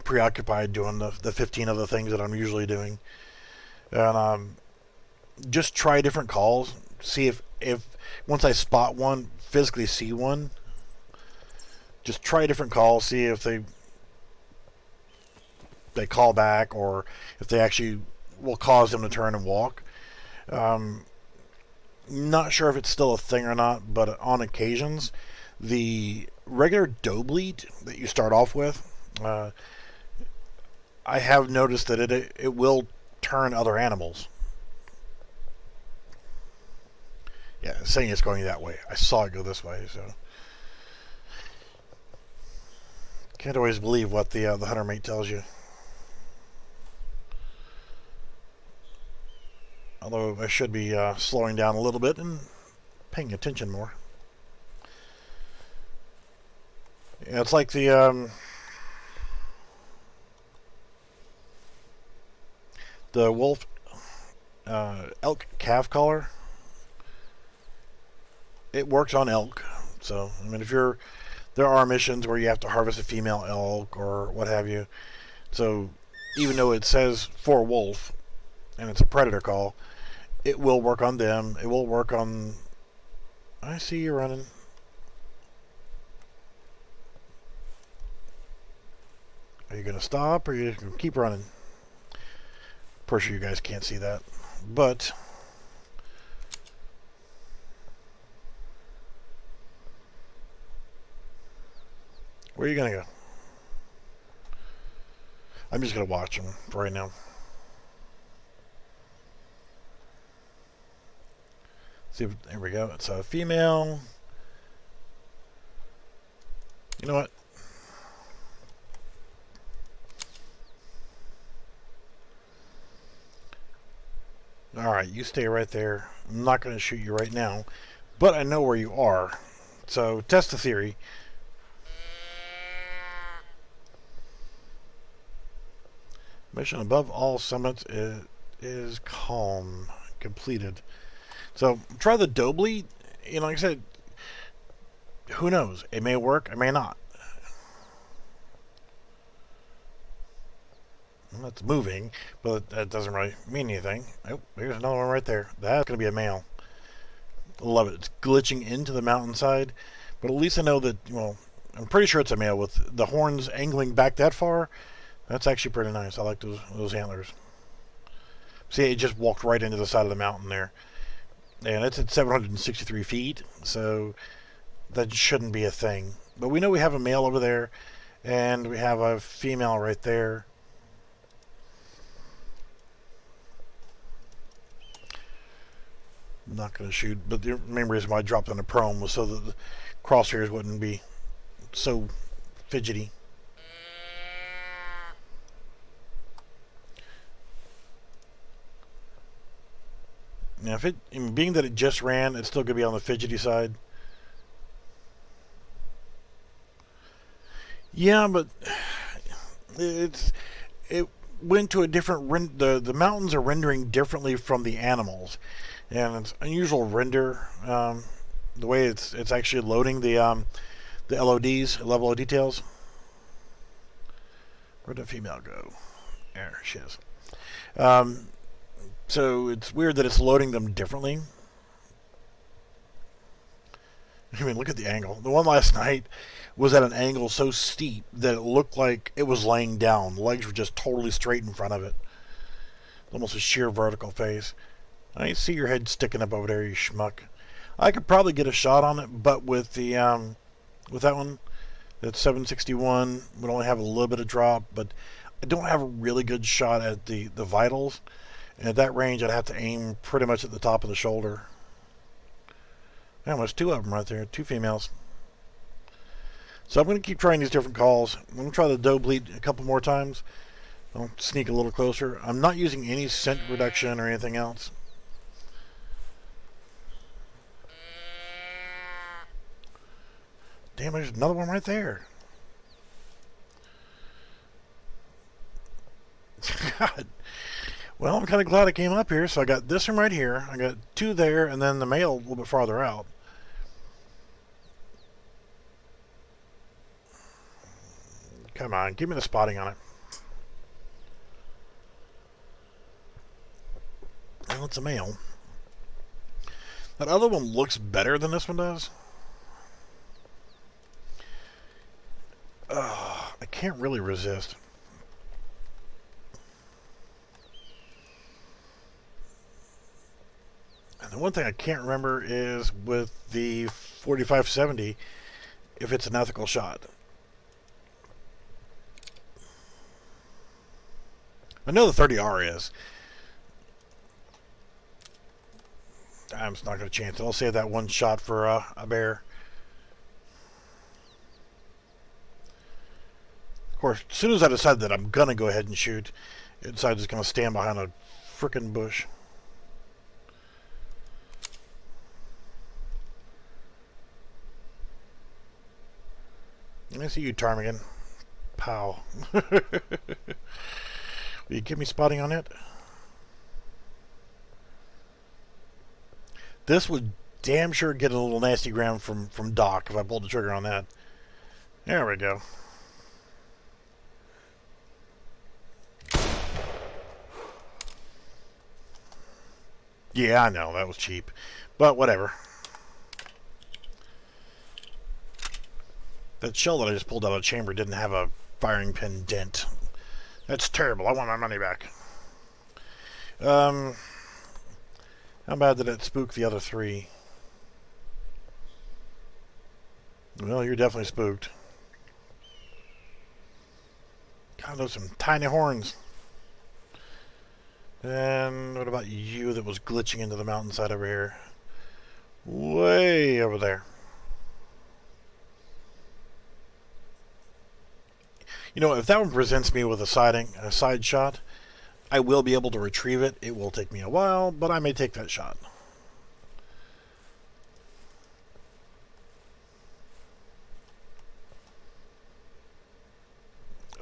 preoccupied doing the 15 other things that I'm usually doing. And just try different calls. See if once I spot one, physically see one, just try different calls. See if they call back or if they actually will cause them to turn and walk. Not sure if it's still a thing or not, but on occasions, the regular doe bleed that you start off with, I have noticed that it will turn other animals. Yeah, saying it's going that way. I saw it go this way, so can't always believe what the hunter mate tells you. Although I should be slowing down a little bit and paying attention more. Yeah, it's like the wolf elk calf collar. It works on elk. So, I mean, there are missions where you have to harvest a female elk or what have you. So, even though it says for wolf and it's a predator call, it will work on them. It will work on... I see you running. Are you going to stop or are you going to keep running? Pretty sure you guys can't see that. But... where are you going to go? I'm just going to watch them for right now. See if, there we go. It's a female. You know what? Alright, you stay right there. I'm not going to shoot you right now, but I know where you are. So, test the theory. Mission above all summits is calm. Completed. So, try the doe bleed. Like I said, who knows? It may work, it may not. That's moving, but that doesn't really mean anything. Oh, here's another one right there. That's going to be a male. Love it. It's glitching into the mountainside, but at least I know that, well, I'm pretty sure it's a male with the horns angling back that far. That's actually pretty nice. I like those antlers. See, it just walked right into the side of the mountain there. And it's at 763 feet, so that shouldn't be a thing. But we know we have a male over there, and we have a female right there. I'm not going to shoot, but the main reason why I dropped on the prone was so that the crosshairs wouldn't be so fidgety. Now, being that it just ran, it's still going to be on the fidgety side. Yeah, but it went to a different the mountains are rendering differently from the animals, and it's unusual render. The way it's actually loading the LODs, level of details. Where'd the female go? There she is. So it's weird that it's loading them differently. I mean, look at the angle. The one last night was at an angle so steep that it looked like it was laying down. The legs were just totally straight in front of it. Almost a sheer vertical face. I see your head sticking up over there, you schmuck. I could probably get a shot on it, but with the with that one, that's 761. Would only have a little bit of drop, but I don't have a really good shot at the vitals. And at that range, I'd have to aim pretty much at the top of the shoulder. Yeah, there's two of them right there, two females. So I'm going to keep trying these different calls. I'm going to try the doe bleat a couple more times. I'll sneak a little closer. I'm not using any scent reduction or anything else. Damn, there's another one right there. God. Well, I'm kind of glad I came up here. So I got this one right here. I got two there, and then the male a little bit farther out. Come on, give me the spotting on it. Well, it's a male. That other one looks better than this one does. I can't really resist. And the one thing I can't remember is with the 4570 if it's an ethical shot. I know the 30R is. I'm just not going to chance it. I'll save that one shot for a bear. Of course, as soon as I decide that I'm going to go ahead and shoot, it decides it's going to stand behind a frickin' bush. I see you, ptarmigan. Pow. Will you give me spotting on it? This would damn sure get a little nasty ground from Doc if I pulled the trigger on that. There we go. Yeah, I know, that was cheap. But whatever. That shell that I just pulled out of the chamber didn't have a firing pin dent. That's terrible. I want my money back. How bad did it spook the other three? Well, you're definitely spooked. God, those are some tiny horns. And what about you that was glitching into the mountainside over here? Way over there. You know, if that one presents me with a side shot, I will be able to retrieve it. It will take me a while, but I may take that shot.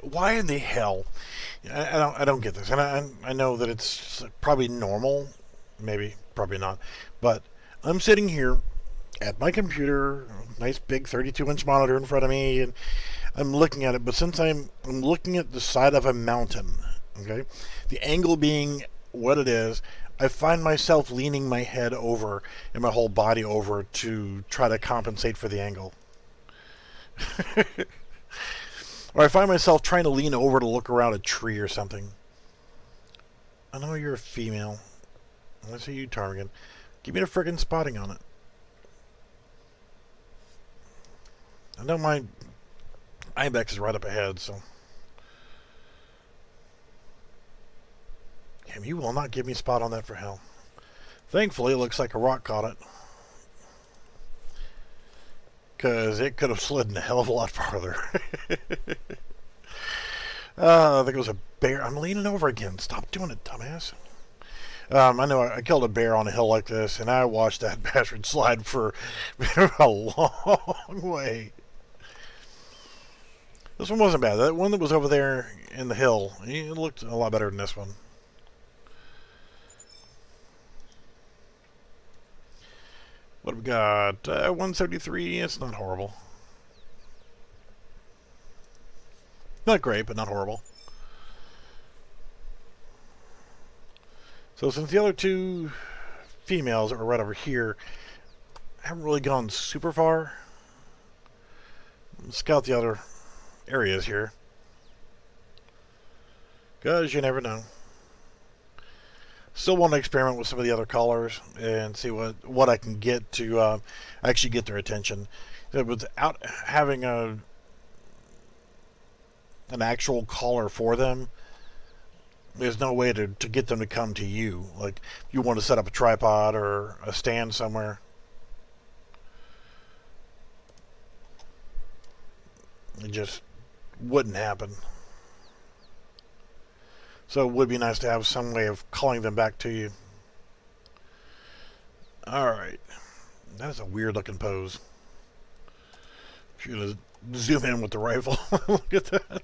Why in the hell? I don't get this, and I know that it's probably normal, maybe, probably not, but I'm sitting here at my computer, nice big 32-inch monitor in front of me, and I'm looking at it, but since I'm looking at the side of a mountain, Okay, the angle being what it is, I find myself leaning my head over and my whole body over to try to compensate for the angle. Or I find myself trying to lean over to look around a tree or something. I know you're a female. Let's see you, Ptarmigan. Give me the friggin' spotting on it. I know my Ibex is right up ahead, so. Damn, you will not give me spot on that for hell. Thankfully, it looks like a rock caught it. Because it could have slid a hell of a lot farther. I think it was a bear. I'm leaning over again. Stop doing it, dumbass. I know I killed a bear on a hill like this, and I watched that bastard slide for a long way. This one wasn't bad. That one that was over there in the hill, it looked a lot better than this one. What have we got? 173. It's not horrible. Not great, but not horrible. So since the other two females that were right over here haven't really gone super far, let's scout the other areas here. Because you never know. Still want to experiment with some of the other colors and see what I can get to actually get their attention. Without having an actual color for them, there's no way to get them to come to you. Like, if you want to set up a tripod or a stand somewhere, it just wouldn't happen. So it would be nice to have some way of calling them back to you. Alright. That is a weird looking pose. Should zoom in with the rifle. Look at that.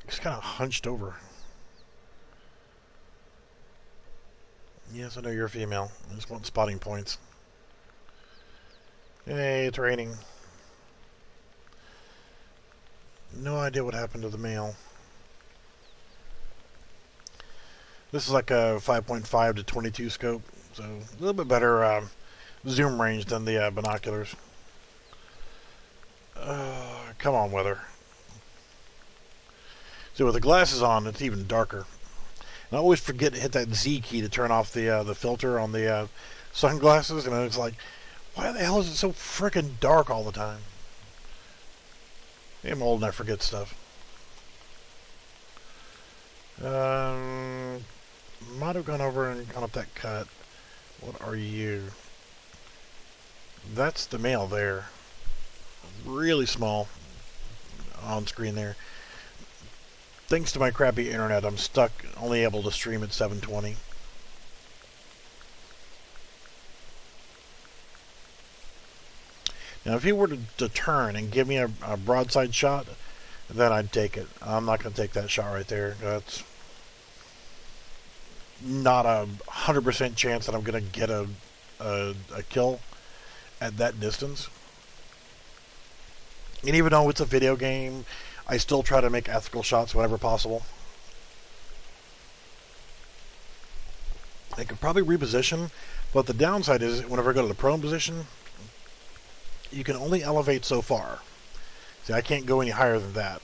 It's kind of hunched over. Yes, I know you're a female. I just want spotting points. Hey, it's raining. No idea what happened to the male. This is like a 5.5 to 22 scope, so a little bit better zoom range than the binoculars. Come on, weather. So with the glasses on, it's even darker. And I always forget to hit that Z key to turn off the filter on the sunglasses, and it's like, why the hell is it so freaking dark all the time? I'm old and I forget stuff. Might have gone over and gone up that cut. What are you? That's the male there. Really small on screen there. Thanks to my crappy internet, I'm stuck only able to stream at 720. Now, if he were to turn and give me a broadside shot, then I'd take it. I'm not going to take that shot right there. That's not 100% chance that I'm going to get a kill at that distance. And even though it's a video game, I still try to make ethical shots whenever possible. I could probably reposition, but the downside is whenever I go to the prone position, you can only elevate so far. See, I can't go any higher than that.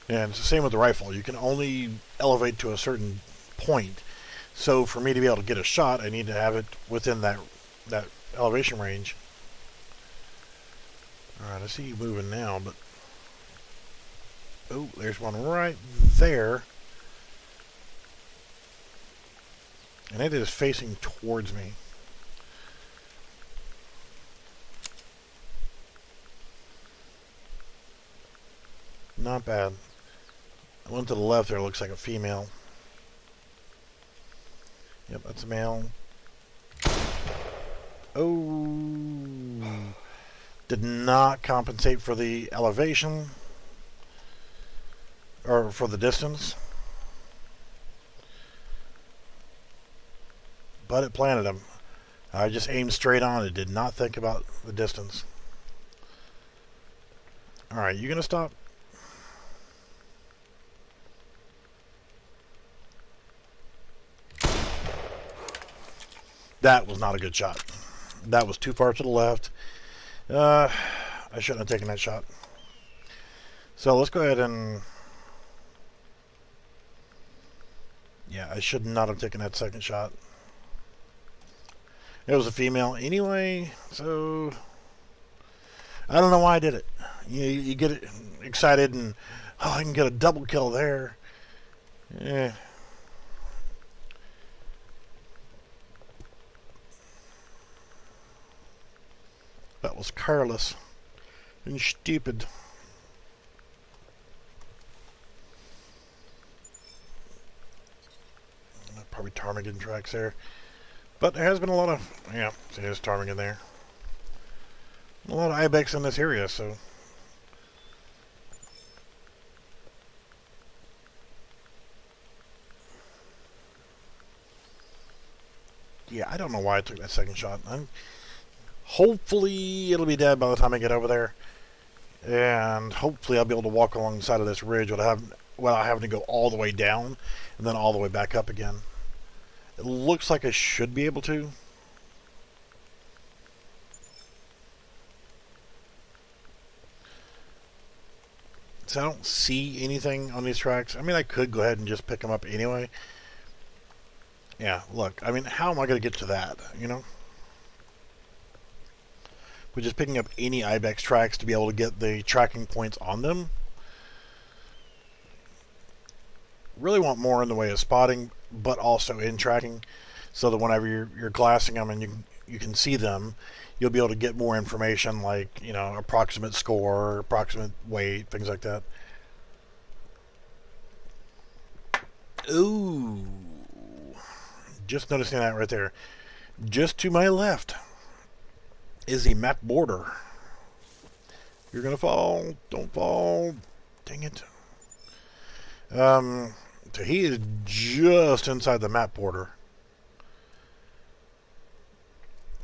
And it's the same with the rifle. You can only elevate to a certain point. So for me to be able to get a shot, I need to have it within that elevation range. Alright, I see you moving now, but... Oh, there's one right there. And it is facing towards me. Not bad. The one to the left there looks like a female. Yep, that's a male. Oh. Did not compensate for the elevation. Or for the distance. But it planted him. I just aimed straight on it. Did not think about the distance. Alright, you gonna stop? That was not a good shot. That was too far to the left. I shouldn't have taken that shot. So let's go ahead and... Yeah, I should not have taken that second shot. It was a female anyway, so... I don't know why I did it. You get excited and, oh, I can get a double kill there. Yeah. That was careless and stupid. Probably ptarmigan tracks there. But there has been a lot of, yeah, there's ptarmigan there. A lot of Ibex in this area, so. Yeah, I don't know why I took that second shot. Hopefully it'll be dead by the time I get over there. And hopefully I'll be able to walk along the side of this ridge without having to go all the way down and then all the way back up again. It looks like I should be able to. So I don't see anything on these tracks. I mean, I could go ahead and just pick them up anyway. Yeah, look, I mean, how am I going to get to that, you know? But just picking up any Ibex tracks to be able to get the tracking points on them. Really want more in the way of spotting, but also in tracking, so that whenever you're glassing them and you can see them, you'll be able to get more information, like, you know, approximate score, approximate weight, things like that. Ooh, just noticing that right there. Just to my left is the map border. You're gonna fall. Don't fall. Dang it. So he is just inside the map border.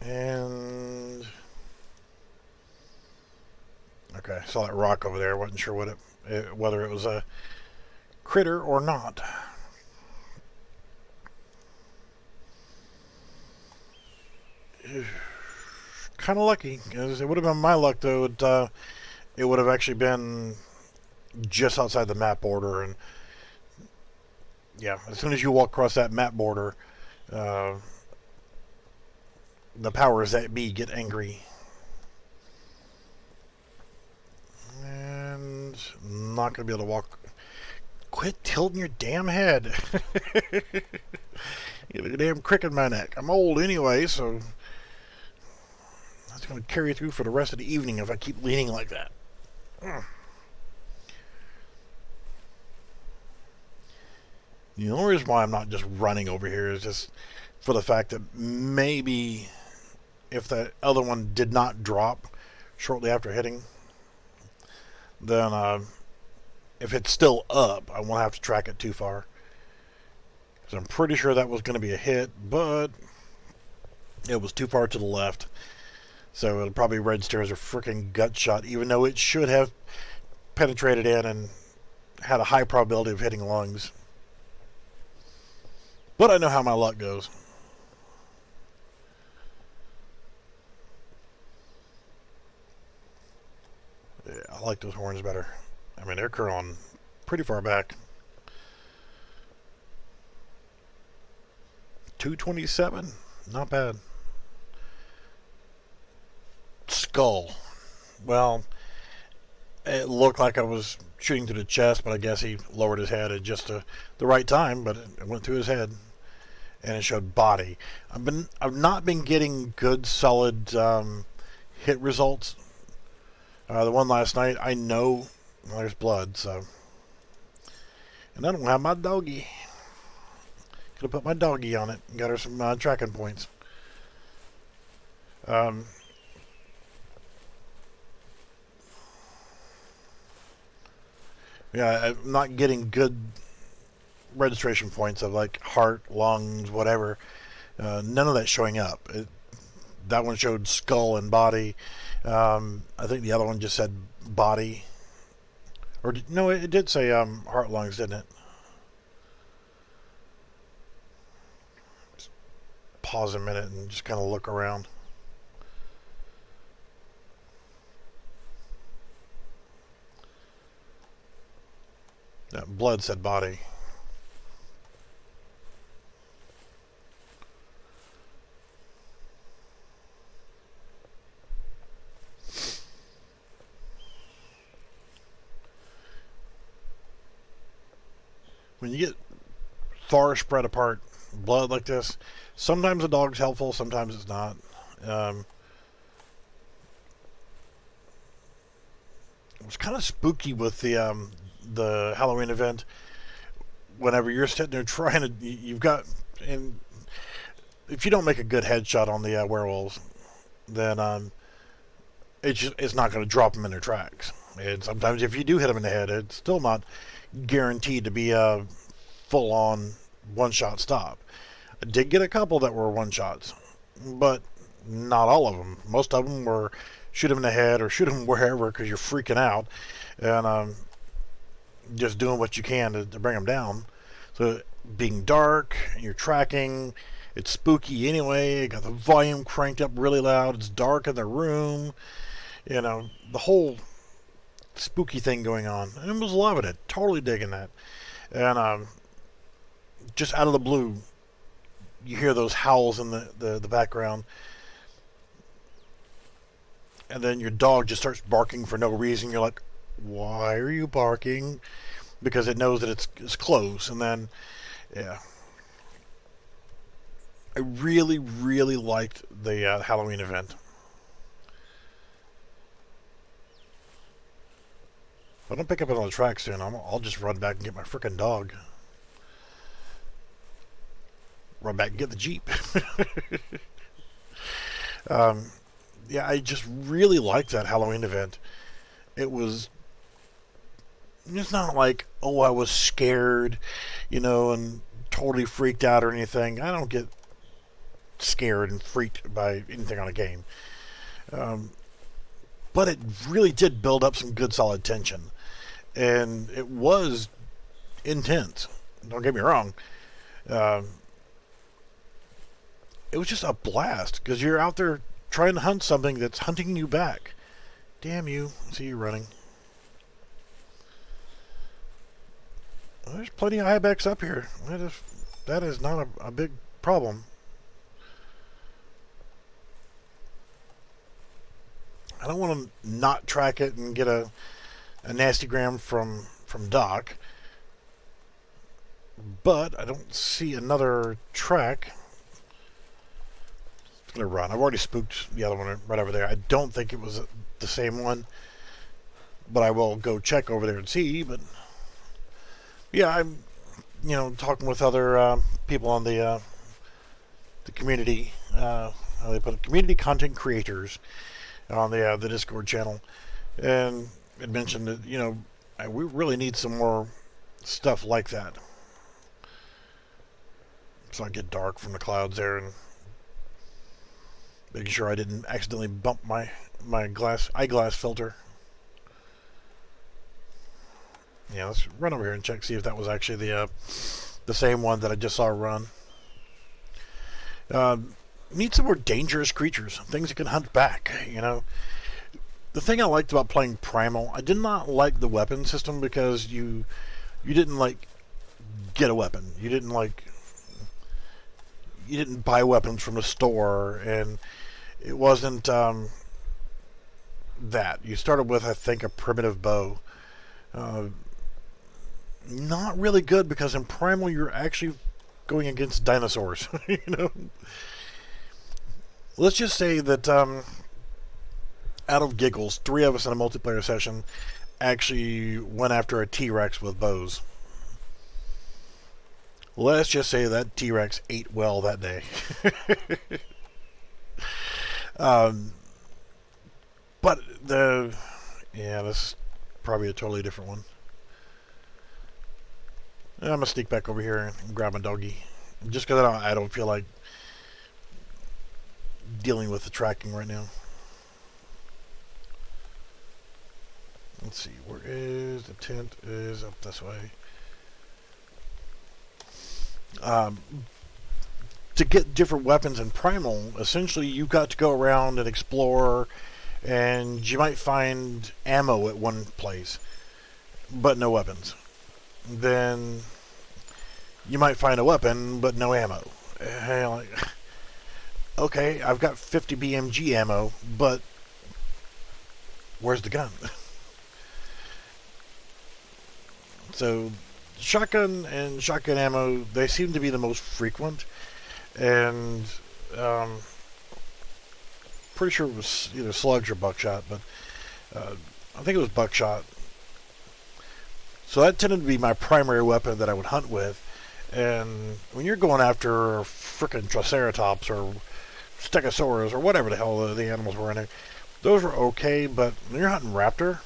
And okay, saw that rock over there. Wasn't sure whether it was a critter or not. Kind of lucky, because it would have been my luck though. It would have actually been just outside the map border, and yeah, as soon as you walk across that map border, the powers that be get angry. And not going to be able to walk. Quit tilting your damn head. You have a damn crick in my neck. I'm old anyway, so that's going to carry through for the rest of the evening if I keep leaning like that. The only reason why I'm not just running over here is just for the fact that maybe if the other one did not drop shortly after hitting, then if it's still up, I won't have to track it too far. Because I'm pretty sure that was going to be a hit, but it was too far to the left. So it'll probably register as a freaking gut shot, even though it should have penetrated in and had a high probability of hitting lungs. But I know how my luck goes. Yeah, I like those horns better. I mean, they're curling pretty far back. 227, not bad. Skull. Well, it looked like I was shooting through the chest, but I guess he lowered his head at just the right time, but it went through his head. And it showed body. I've not been getting good solid hit results. The one last night, I know there's blood, so. And I don't have my doggy. Could have put my doggy on it and got her some tracking points. Yeah, I'm not getting good registration points of like heart, lungs, whatever. None of that showing up. That one showed skull and body. I think the other one just said body. Or no, it did say heart lungs, didn't it? Just pause a minute and just kind of look around. That blood said body. When you get far spread apart blood like this, sometimes the dog's helpful, sometimes it's not. Um, it was kind of spooky with the Halloween event. Whenever you're sitting there trying to, you've got, and if you don't make a good headshot on the werewolves, then it's not going to drop them in their tracks. And sometimes if you do hit them in the head, it's still not guaranteed to be a full-on one-shot stop. I did get a couple that were one-shots, but not all of them. Most of them were shoot them in the head or shoot them wherever because you're freaking out and just doing what you can to bring them down. So being dark, you're tracking, it's spooky anyway, you got the volume cranked up really loud, it's dark in the room, you know, the whole spooky thing going on. And I was loving it, totally digging that. And just out of the blue, you hear those howls in the background. And then your dog just starts barking for no reason. You're like, why are you barking? Because it knows that it's close. And then, yeah. I really, really liked the Halloween event. If I don't pick up another track soon, I'll just run back and get my frickin' dog. Run back and get the Jeep. Yeah, I just really liked that Halloween event. It's not like, oh, I was scared, and totally freaked out or anything. I don't get scared and freaked by anything on a game. But it really did build up some good solid tension. And it was intense. Don't get me wrong. It was just a blast because you're out there trying to hunt something that's hunting you back. Damn you. I see you running. Well, there's plenty of Ibex up here. That is not a big problem. I don't want to not track it and get a nasty gram from Doc. But I don't see another track. It's going to run. I've already spooked the other one right over there. I don't think it was the same one. But I will go check over there and see. But yeah, I'm talking with other people on the community. How they put it, community content creators on the Discord channel, and it mentioned that we really need some more stuff like that. So I get dark from the clouds there, and making sure I didn't accidentally bump my eyeglass filter. Yeah, let's run over here and check, see if that was actually the same one that I just saw run. Need some more dangerous creatures, things that can hunt back. The thing I liked about playing Primal, I did not like the weapon system because you didn't get a weapon. You didn't buy weapons from the store, and it wasn't that. You started with, I think, a primitive bow. Not really good because in Primal you're actually going against dinosaurs. Let's just say that out of giggles, 3 of us in a multiplayer session actually went after a T-Rex with bows. Let's just say that T-Rex ate well that day. But this is probably a totally different one. I'm going to sneak back over here and grab my doggy. Just because I don't feel like dealing with the tracking right now. Let's see, where is the tent? Is up this way. Um, to get different weapons in Primal, essentially you've got to go around and explore, and you might find ammo at one place, but no weapons. Then you might find a weapon, but no ammo. And like, okay, I've got 50 BMG ammo, but where's the gun? So shotgun and shotgun ammo, they seem to be the most frequent, and pretty sure it was either slugs or buckshot, but I think it was buckshot. So that tended to be my primary weapon that I would hunt with. And when you're going after frickin' Triceratops or Stegosaurus or whatever the hell the animals were in there, those were okay, but when you're hunting raptor,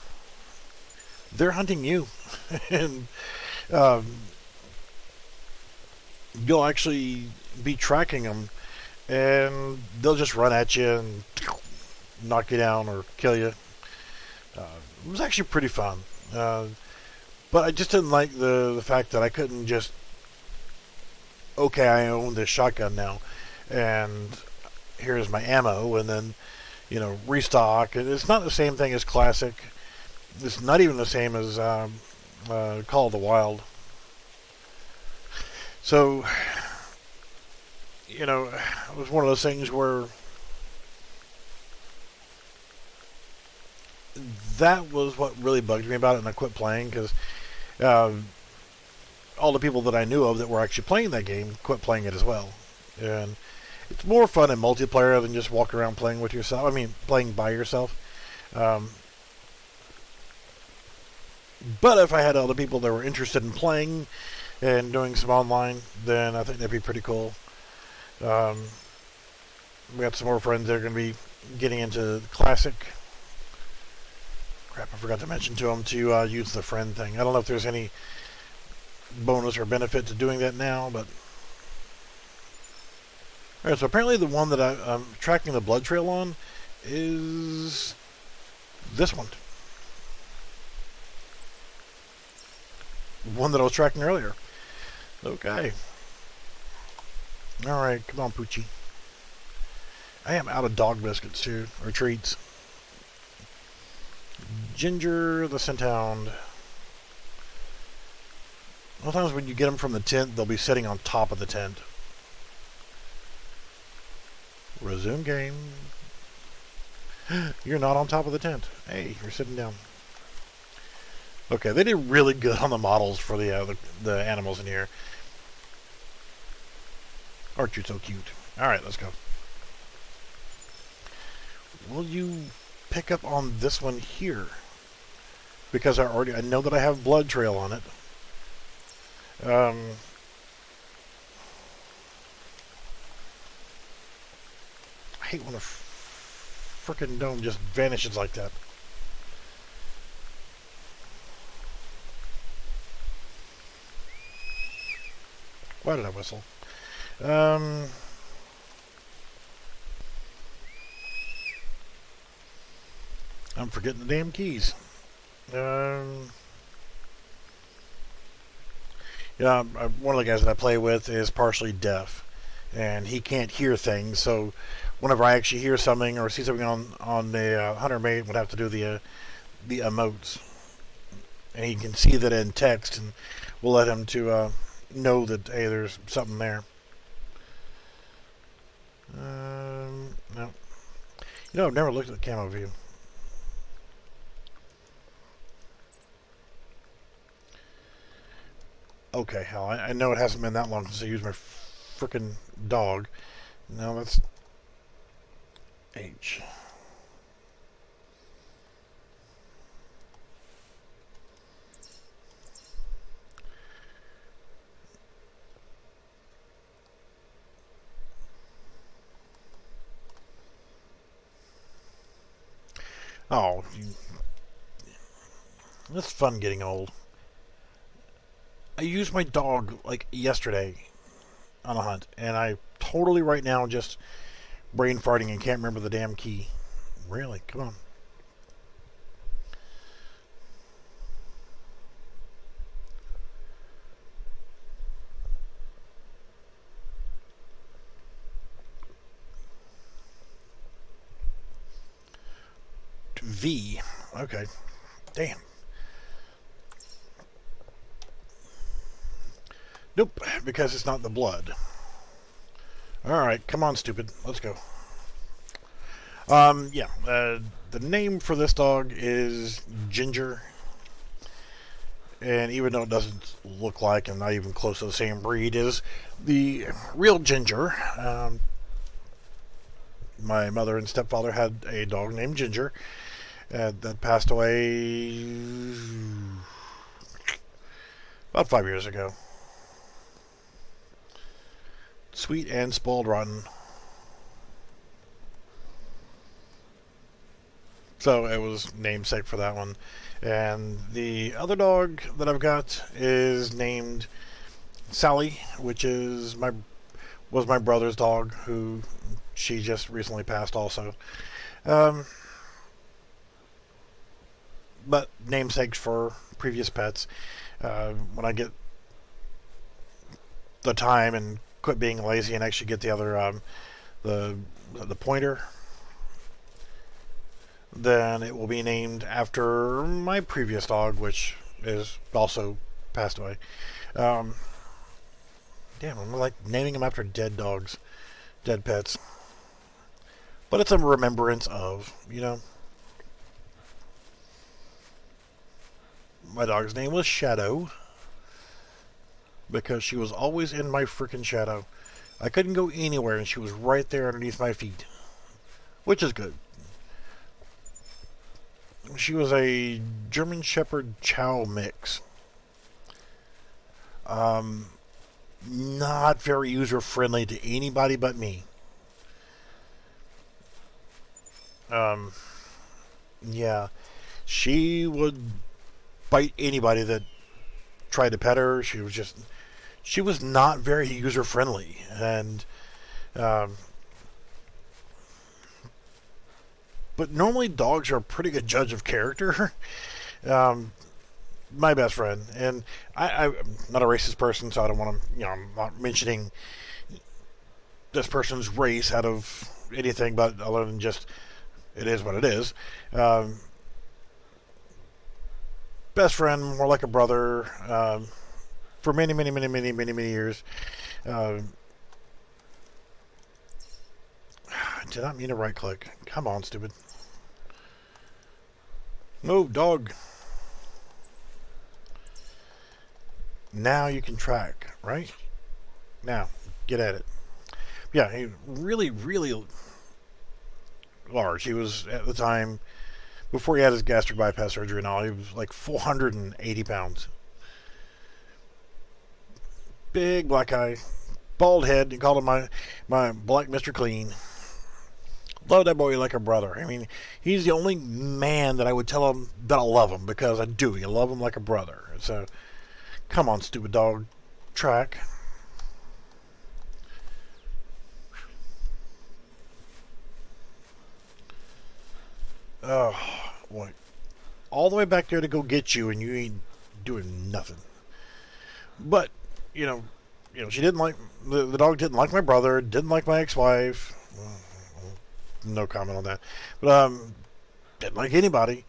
they're hunting you. And you'll actually be tracking them, and they'll just run at you and knock you down or kill you. It was actually pretty fun. But I just didn't like the fact that I couldn't just, okay, I own this shotgun now, and here's my ammo, and then, restock. And it's not the same thing as Classic. It's not even the same as Call of the Wild. So, it was one of those things where that was what really bugged me about it, and I quit playing because all the people that I knew of that were actually playing that game quit playing it as well. And it's more fun in multiplayer than just walking around playing with yourself. I mean, playing by yourself. But if I had other people that were interested in playing and doing some online, then I think that'd be pretty cool. We got some more friends that are going to be getting into Classic. Crap, I forgot to mention to them to use the friend thing. I don't know if there's any bonus or benefit to doing that now, but... Alright, so apparently the one that I'm tracking the blood trail on is this one. One that I was tracking earlier. Okay. Alright, come on, Poochie. I am out of dog biscuits, too, or treats. Ginger the Centound. Sometimes when you get them from the tent, they'll be sitting on top of the tent. Resume game. You're not on top of the tent. Hey, you're sitting down. Okay, they did really good on the models for the animals in here. Aren't you so cute? Alright, let's go. Will you pick up on this one here? Because I know that I have blood trail on it. I hate when a frickin' dome just vanishes like that. Why did I whistle? I'm forgetting the damn keys. One of the guys that I play with is partially deaf, and he can't hear things. So, whenever I actually hear something or see something on the Hunter Mate, would have to do the emotes, and he can see that in text, and we'll let him to know that hey, there's something there. No, I've never looked at the camo view. Okay, hell, I know it hasn't been that long since I used my frickin' dog. No, that's H. Oh, it's fun getting old. I used my dog like yesterday on a hunt, and I totally right now just brain farting and can't remember the damn key. Really? Come on. V. Okay. Damn. Nope, because it's not the blood. Alright, come on, stupid. Let's go. Yeah. The name for this dog is Ginger. And even though it doesn't look like and not even close to the same breed as the real Ginger, my mother and stepfather had a dog named Ginger that passed away about 5 years ago. Sweet and spoiled rotten. So it was namesake for that one. And the other dog that I've got is named Sally, which was my brother's dog, who she just recently passed also. But namesakes for previous pets. When I get the time and quit being lazy and actually get the other the pointer, then it will be named after my previous dog, which is also passed away. Damn, I'm like naming them after dead dogs, dead pets. But it's a remembrance of, My dog's name was Shadow, because she was always in my freaking shadow. I couldn't go anywhere, and she was right there underneath my feet, which is good. She was a German Shepherd Chow mix. Not very user-friendly to anybody but me. Yeah. She would bite anybody that tried to pet her. She was not very user-friendly. And, but normally dogs are a pretty good judge of character. My best friend, and I'm not a racist person, so I don't want to, I'm not mentioning this person's race out of anything but other than just it is what it is. Best friend, more like a brother, for many, many, many, many, many, many years. I did not mean to right click. Come on, stupid. Move, dog. Now you can track, right? Now, get at it. Yeah, he really, really large. He was, at the time, before he had his gastric bypass surgery and all, he was like 480 pounds. Big black eye, bald head. He called him my black Mr. Clean. Love that boy like a brother. I mean, he's the only man that I would tell him that I love him, because I do. You love him like a brother. So, come on, stupid dog. Track. Oh, boy. All the way back there to go get you, and you ain't doing nothing. But, she didn't like, the dog didn't like my brother, didn't like my ex-wife. No comment on that. But, didn't like anybody.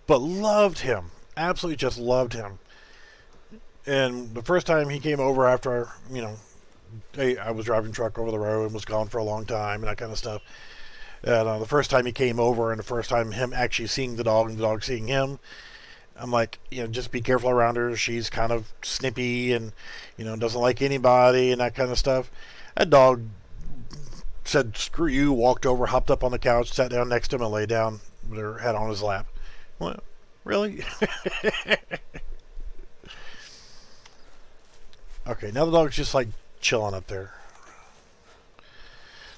But loved him. Absolutely just loved him. And the first time he came over after, I was driving truck over the road and was gone for a long time and that kind of stuff. And the first time he came over and the first time him actually seeing the dog and the dog seeing him, I'm like, just be careful around her. She's kind of snippy and, doesn't like anybody and that kind of stuff. That dog said, screw you, walked over, hopped up on the couch, sat down next to him and lay down with her head on his lap. Well, really? Okay, now the dog's just like chilling up there.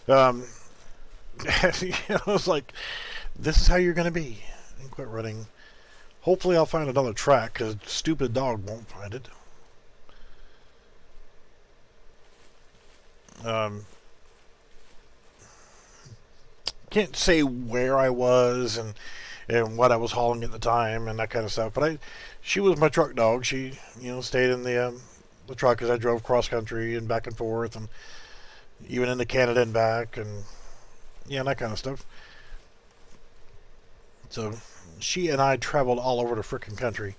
I was like, this is how you're going to be. And quit running. Hopefully I'll find another track, because stupid dog won't find it. Can't say where I was and what I was hauling at the time and that kind of stuff, but she was my truck dog. She, stayed in the truck as I drove cross country and back and forth, and even into Canada and back, and that kind of stuff. So she and I traveled all over the frickin' country.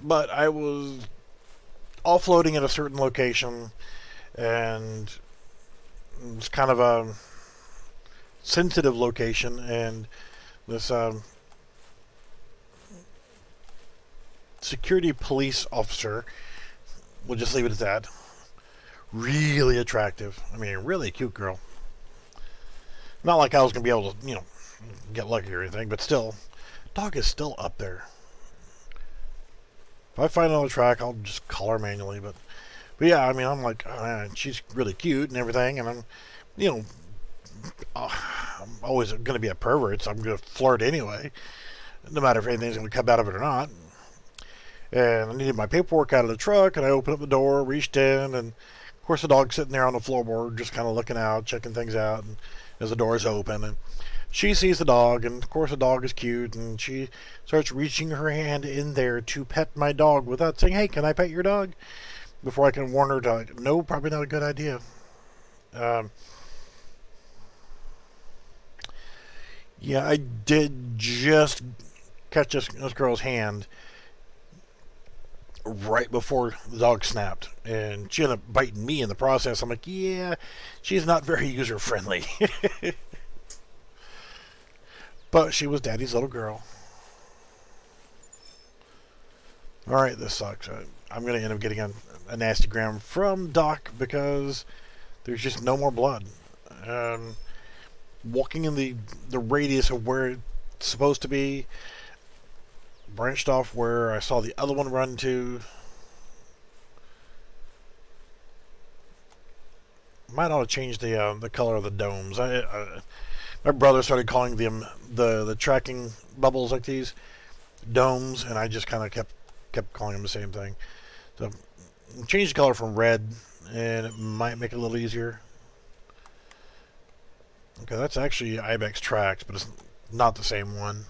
But I was offloading at a certain location, and it was kind of a sensitive location, and this security police officer, we'll just leave it at that, really attractive. I mean, really cute girl. Not like I was going to be able to, get lucky or anything, but still, dog is still up there. If I find another track, I'll just call her manually. But yeah, I mean, I'm like, oh, man, she's really cute and everything, and I'm always going to be a pervert, so I'm going to flirt anyway, no matter if anything's going to come out of it or not. And I needed my paperwork out of the truck, and I opened up the door, reached in, and of course the dog's sitting there on the floorboard, just kind of looking out, checking things out, and as the door is open, and she sees the dog, and of course the dog is cute, and she starts reaching her hand in there to pet my dog without saying, "Hey, can I pet your dog?" Before I can warn her to, no, probably not a good idea. Yeah, I did just catch this girl's hand right before the dog snapped, and she ended up biting me in the process. I'm like, yeah, she's not very user friendly. But she was Daddy's little girl. Alright, this sucks. I'm going to end up getting a nasty gram from Doc because there's just no more blood. Walking in the radius of where it's supposed to be, branched off where I saw the other one run to. Might ought to change the color of the domes. My brother started calling them the tracking bubbles like these domes, and I just kind of kept calling them the same thing. So change the color from red, and it might make it a little easier. Okay, that's actually Ibex tracked, but it's not the same one.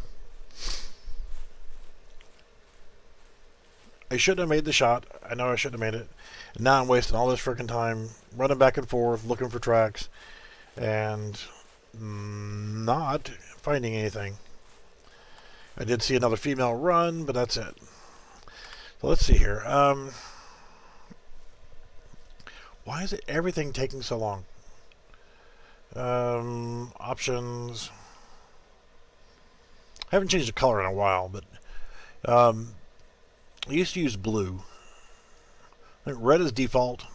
I shouldn't have made the shot. I know I shouldn't have made it. And now I'm wasting all this freaking time running back and forth, looking for tracks, and not finding anything. I did see another female run, but that's it. So let's see here. Why is everything taking so long? Options. I haven't changed the color in a while, but I used to use blue. I think red is default.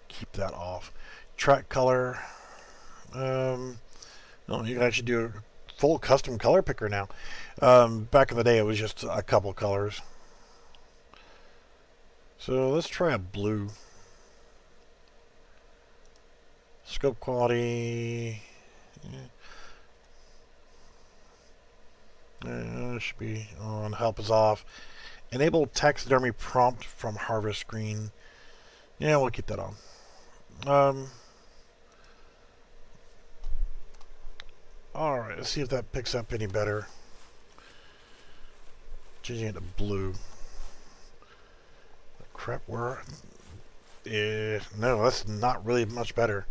Keep that off. Track color. No, you can actually do a full custom color picker now. Back in the day, it was just a couple colors. So let's try a blue. Scope quality. Should be on. Help is off. Enable taxidermy prompt from harvest screen. Yeah, we'll keep that on. Alright, let's see if that picks up any better. Changing it to blue. Crap, where? No, that's not really much better.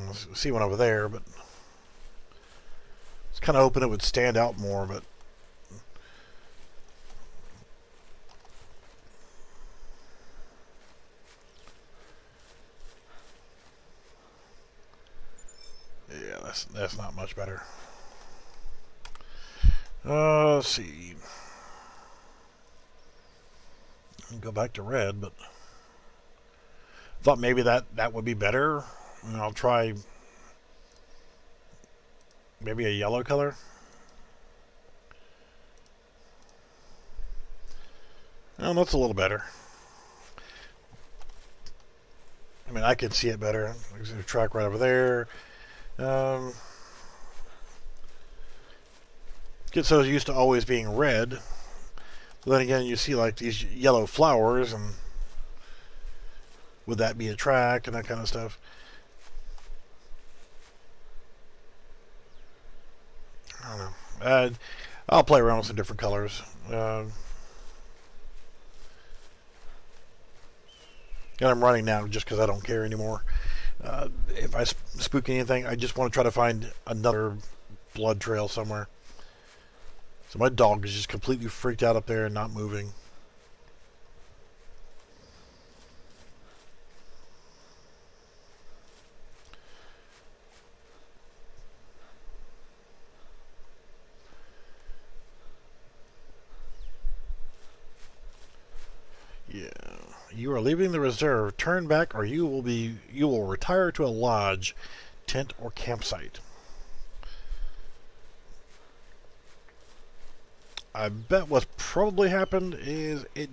Let's see one over there, but I was kind of hoping it would stand out more, but yeah, that's not much better. Let's see. Go back to red, but thought maybe that would be better. And I'll try maybe a yellow color. Oh, that's a little better. I mean, I can see it better. There's a track right over there. Get so used to always being red. But then again, you see like these yellow flowers, and would that be a track and that kind of stuff? I'll play around with some different colors. And I'm running now just because I don't care anymore. If I spook anything, I just want to try to find another blood trail somewhere. So my dog is just completely freaked out up there and not moving. Yeah. You are leaving the reserve. Turn back or you will retire to a lodge, tent, or campsite. I bet what's probably happened is it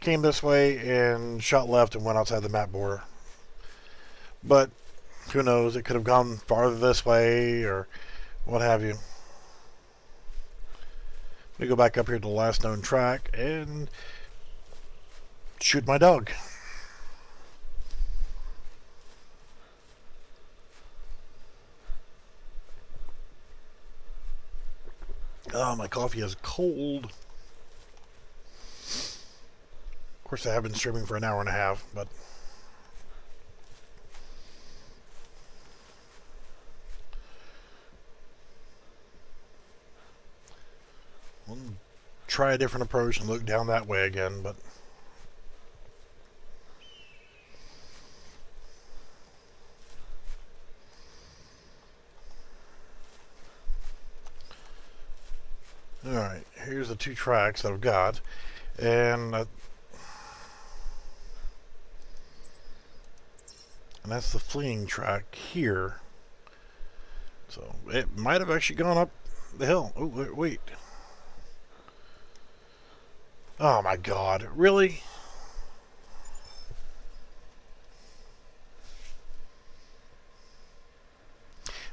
came this way and shot left and went outside the map border. But who knows? It could have gone farther this way or what have you. We go back up here to the last known track and shoot my dog. Oh, my coffee is cold. Of course, I have been streaming for an hour and a half, but we'll try a different approach and look down that way again, but alright, here's the two tracks that I've got, and that's the fleeing track here. So it might have actually gone up the hill. Oh, wait. Oh my god, really?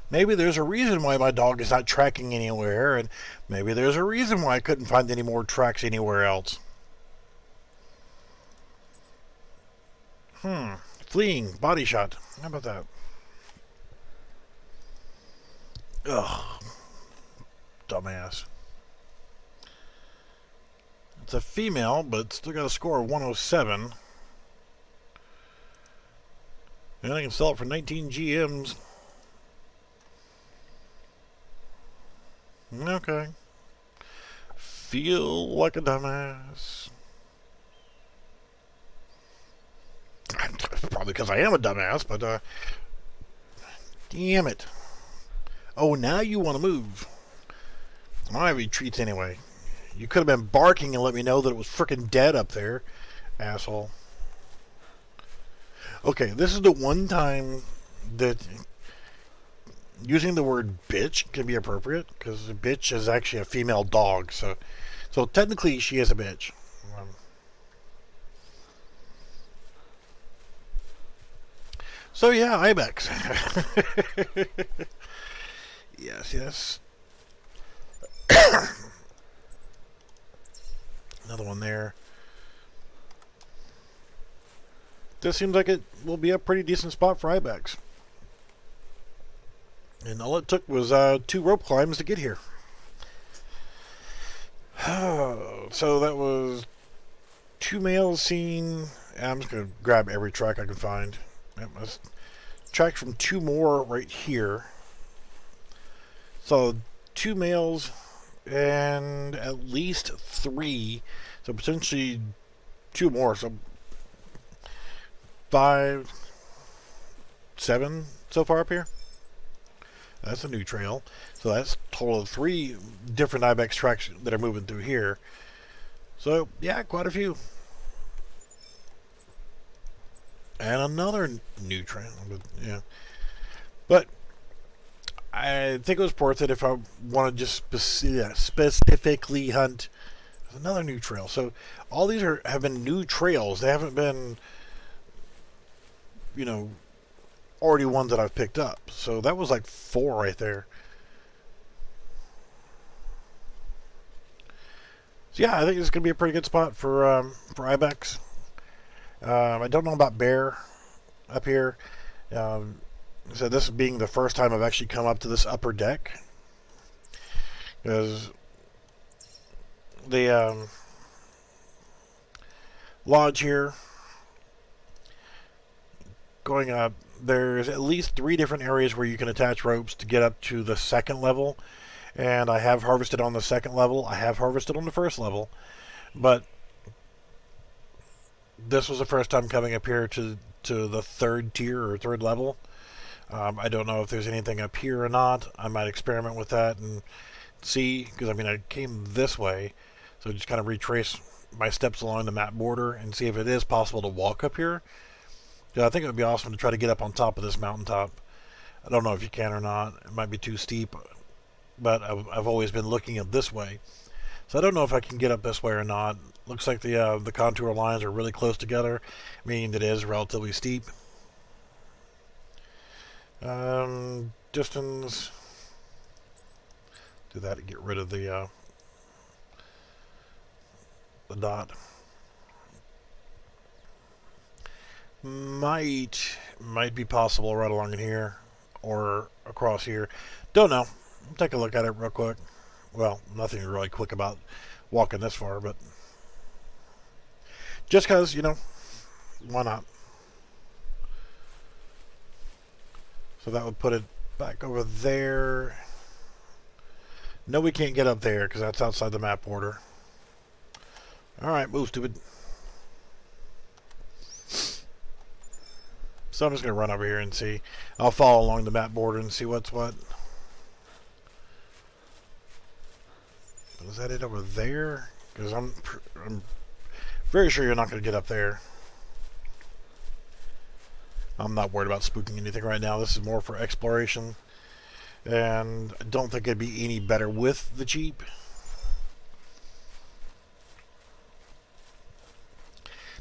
Maybe there's a reason why my dog is not tracking anywhere, and maybe there's a reason why I couldn't find any more tracks anywhere else. Fleeing, body shot. How about that? Ugh. Dumbass. It's a female, but still got a score of 107. And I can sell it for 19 GMs. Okay. Feel like a dumbass. Probably because I am a dumbass, but damn it. Oh, now you want to move. I don't have any treats anyway. You could have been barking and let me know that it was frickin' dead up there, asshole. Okay, this is the one time that using the word bitch can be appropriate, because a bitch is actually a female dog, so technically she is a bitch. So yeah, Ibex. Yes. Another one there. This seems like it will be a pretty decent spot for Ibex. And all it took was 2 rope climbs to get here. So that was 2 males seen. I'm just going to grab every track I can find. Track from 2 more right here. So 2 males and at least 3. So potentially 2 more. So 5, 7 so far up here. That's a new trail. So that's a total of 3 different Ibex tracks that are moving through here. So yeah, quite a few. And another new trail. But I think it was worth it if I want to just specifically hunt another new trail. So all these have been new trails. They haven't been, already ones that I've picked up. So that was like 4 right there. So yeah, I think this is going to be a pretty good spot for Ibex. I don't know about bear up here. So this being the first time I've actually come up to this upper deck. Because the lodge here, going up, there's at least 3 different areas where you can attach ropes to get up to the 2nd level. And I have harvested on the 2nd level. I have harvested on the 1st level. But this was the first time coming up here to the 3rd tier or 3rd level. I don't know if there's anything up here or not. I might experiment with that and see, because I mean I came this way, so just kind of retrace my steps along the map border and see if it is possible to walk up here. I think it would be awesome to try to get up on top of this mountaintop. I don't know if you can or not. It might be too steep, but I've always been looking up this way, so I don't know if I can get up this way or not. Looks like the contour lines are really close together, meaning that it is relatively steep. Distance. Do that to get rid of the dot. Might be possible right along in here or across here. Don't know. Take a look at it real quick. Well, nothing really quick about walking this far, but just because, you know, why not? So that would put it back over there. No, we can't get up there because that's outside the map border. Alright, move, stupid. So I'm just going to run over here and see. I'll follow along the map border and see what's what. Is that it over there? Because I'm very sure you're not going to get up there. I'm not worried about spooking anything right now. This is more for exploration. And I don't think it'd be any better with the Jeep.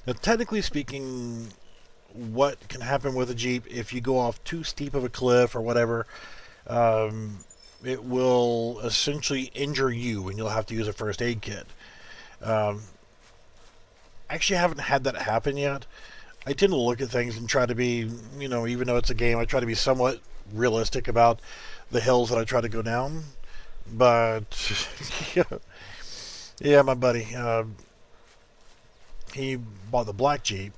Now, technically speaking, what can happen with a Jeep if you go off too steep of a cliff or whatever, it will essentially injure you and you'll have to use a first aid kit. Actually, I haven't had that happen yet. I tend to look at things and try to be, you know, even though it's a game, I try to be somewhat realistic about the hills that I try to go down. But, yeah, my buddy, he bought the black Jeep,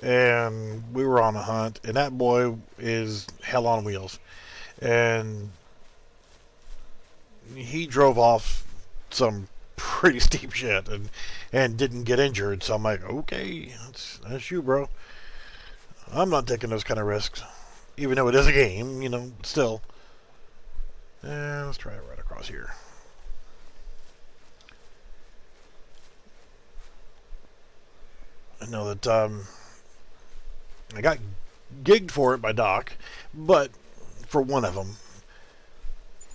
and we were on a hunt, and that boy is hell on wheels. And he drove off some pretty steep shit and didn't get injured. So I'm like, okay, that's you, bro. I'm not taking those kind of risks, even though it is a game, you know. Still, let's try it right across here. I know that I got gigged for it by Doc, but for one of them.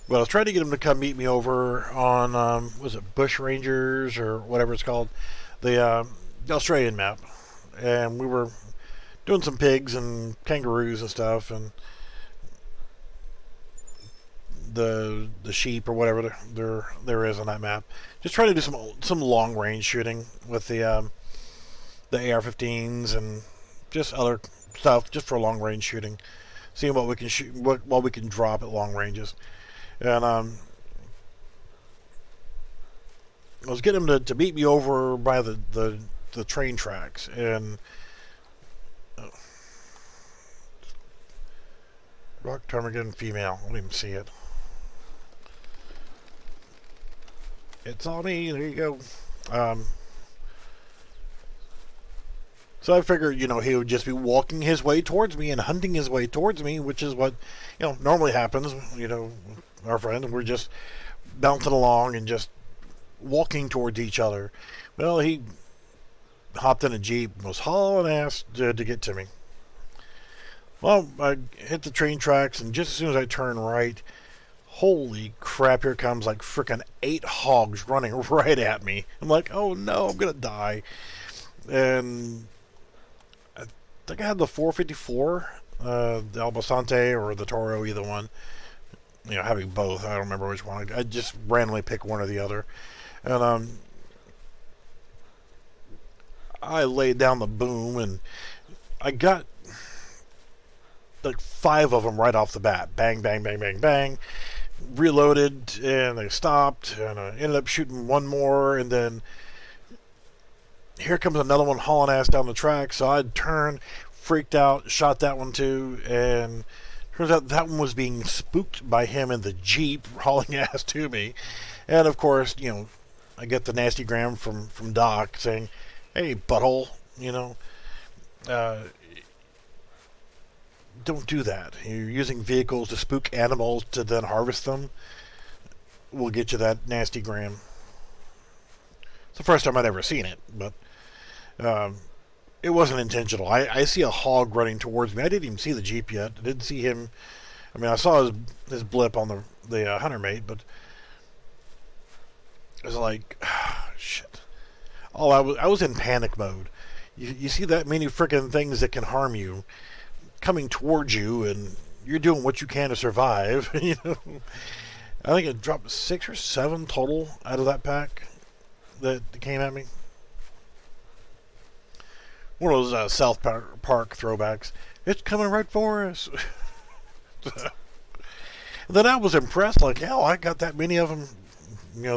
Well, I was trying to get him to come meet me over on, was it Bush Rangers or whatever it's called, the Australian map. And we were doing some pigs and kangaroos and stuff, and the sheep or whatever there is on that map. Just trying to do some long range shooting with the AR-15s and just other stuff, just for long range shooting, seeing what we can shoot, what we can drop at long ranges. And I was getting him to meet me over by the train tracks, and rock ptarmigan female. I don't even see it. It's on me. There you go. So I figured, you know, he would just be walking his way towards me and hunting his way towards me, which is what, you know, normally happens, you know, our friend, and we're just bouncing along and just walking towards each other. Well, he hopped in a Jeep and was hauling ass to get to me. Well, I hit the train tracks, and just as soon as I turn right, holy crap, here comes like frickin' 8 hogs running right at me. I'm like, oh no, I'm gonna die. And I think I had the 454, the Albasante or the Toro, either one. You know, having both, I don't remember which one. I just randomly pick one or the other. And I laid down the boom, and I got like 5 of them right off the bat. Bang, bang, bang, bang, bang. reloaded and they stopped, and I ended up shooting one more, and then here comes another one hauling ass down the track. So I'd turned, freaked out, shot that one too, and turns out that one was being spooked by him in the Jeep hauling ass to me. And of course, I get the nasty gram from Doc saying, "Hey, butthole, uh, don't do that. You're using vehicles to spook animals to then harvest them. We'll get you that nasty gram." It's the first time I'd ever seen it, but it wasn't intentional. I see a hog running towards me. I didn't even see the Jeep yet. I didn't see him. I mean, I saw his blip on the hunter mate, but it was like, shit. Oh, I was in panic mode. You see that many freaking things that can harm you coming towards you, and you're doing what you can to survive. I think it dropped 6 or 7 total out of that pack that came at me. One of those South Park throwbacks. It's coming right for us. Then I was impressed, like, hell, I got that many of them,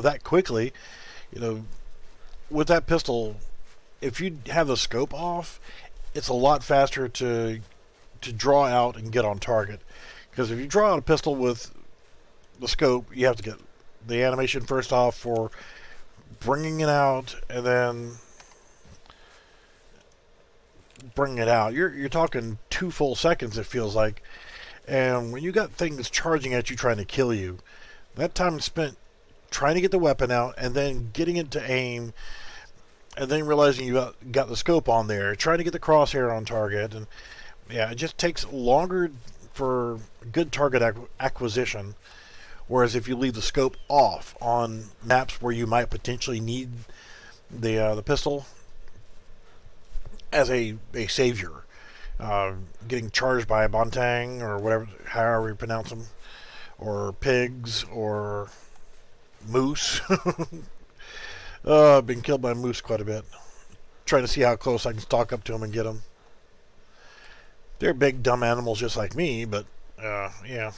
that quickly. With that pistol, if you have the scope off, it's a lot faster to draw out and get on target. Because if you draw out a pistol with the scope, you have to get the animation first off for bringing it out, and then bringing it out. You're talking 2 full seconds, it feels like. And when you got things charging at you trying to kill you, that time spent trying to get the weapon out and then getting it to aim, and then realizing you got the scope on there, trying to get the crosshair on target, and yeah, it just takes longer for good target acquisition. Whereas if you leave the scope off on maps where you might potentially need the pistol as a savior, getting charged by a bontang or whatever, however you pronounce them, or pigs or moose. I've been killed by moose quite a bit. Trying to see how close I can stalk up to them and get them. They're big, dumb animals just like me, but yeah.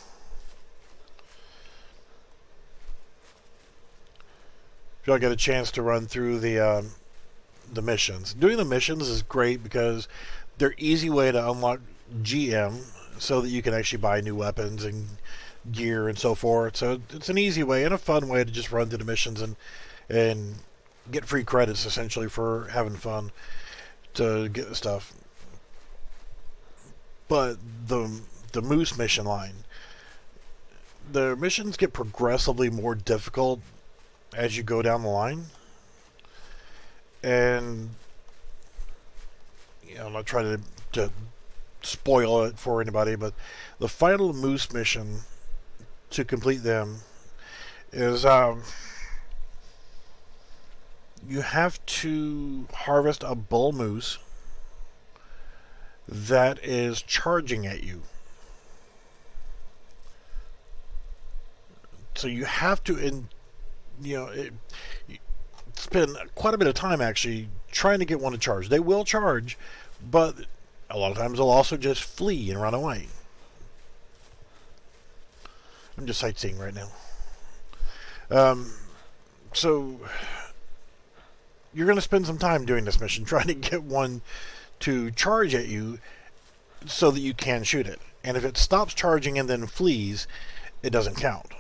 If y'all get a chance to run through the missions. Doing the missions is great because they're easy way to unlock GM so that you can actually buy new weapons and gear and so forth. So it's an easy way and a fun way to just run through the missions and get free credits essentially for having fun to get the stuff. But the Moose mission line, the missions get progressively more difficult as you go down the line. And I'm not trying to spoil it for anybody, but the final Moose mission to complete them is you have to harvest a bull moose that is charging at you. So you have to, spend quite a bit of time actually trying to get one to charge. They will charge, but a lot of times they'll also just flee and run away. I'm just sightseeing right now. So you're going to spend some time doing this mission trying to get one to charge at you so that you can shoot it. And if it stops charging and then flees, it doesn't count.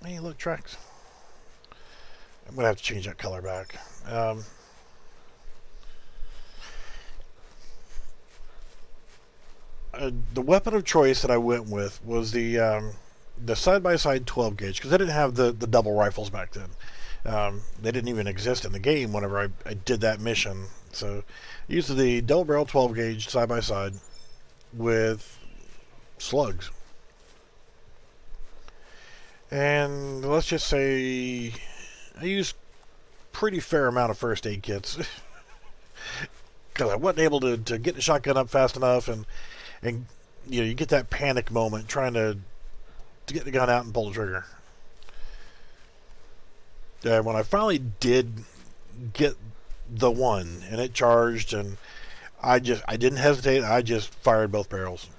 Hey, look, tracks. I'm going to have to change that color back. The weapon of choice that I went with was the side-by-side 12 gauge, because I didn't have the double rifles back then. They didn't even exist in the game whenever I did that mission. So I used the double barrel 12 gauge side-by-side with slugs. And let's just say I used pretty fair amount of first aid kits because I wasn't able to get the shotgun up fast enough, and you get that panic moment trying to get the gun out and pull the trigger. When I finally did get the one and it charged, and I didn't hesitate. I just fired both barrels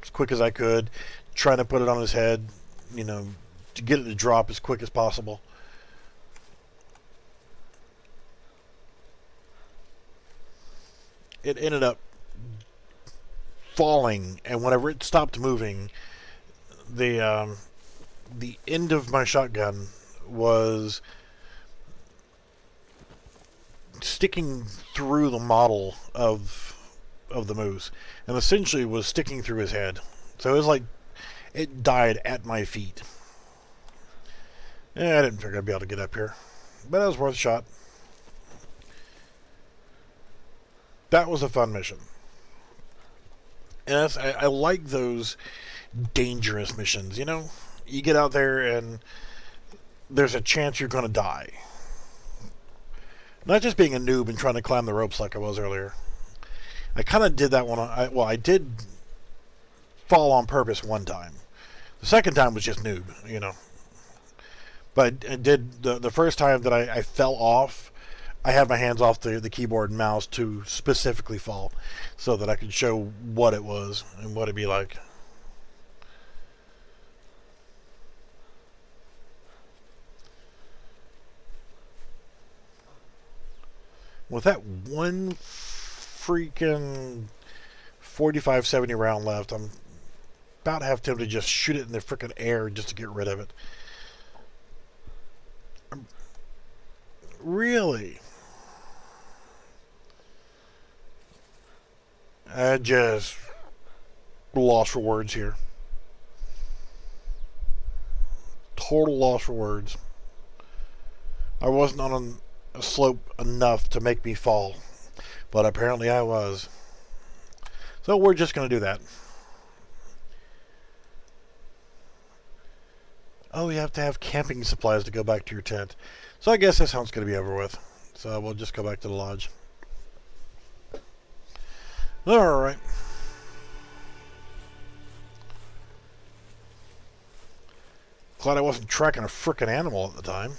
as quick as I could, trying to put it on his head. to get it to drop as quick as possible. It ended up falling, and whenever it stopped moving, the end of my shotgun was sticking through the model of the moose, and essentially was sticking through his head. So it was like it died at my feet. I didn't figure I'd be able to get up here, but it was worth a shot. That was a fun mission. And I like those dangerous missions, You get out there and there's a chance you're going to die. Not just being a noob and trying to climb the ropes like I was earlier. I kind of did that one. I did fall on purpose one time. The second time was just noob, But I did the first time that I fell off, I had my hands off the keyboard and mouse to specifically fall so that I could show what it was and what it'd be like. With that one freaking 45-70 round left, I'm about to have time to just shoot it in the freaking air just to get rid of it. Really? I just lost for words here. Total loss for words. I wasn't on a slope enough to make me fall, but apparently I was. So we're just going to do that. Oh, you have to have camping supplies to go back to your tent. So I guess this hunt's going to be over with. So we'll just go back to the lodge. Alright. Glad I wasn't tracking a frickin' animal at the time.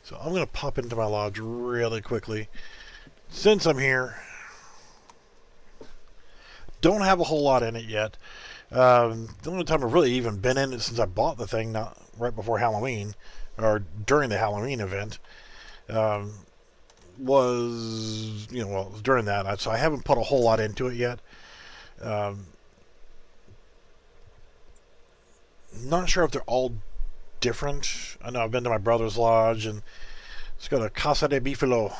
So I'm going to pop into my lodge really quickly. Since I'm here, don't have a whole lot in it yet. The only time I've really even been in it since I bought the thing, not right before Halloween, or during the Halloween event, was, it was during that. So I haven't put a whole lot into it yet. Not sure if they're all different. I know I've been to my brother's lodge, and it's got a Casa de Bifilo.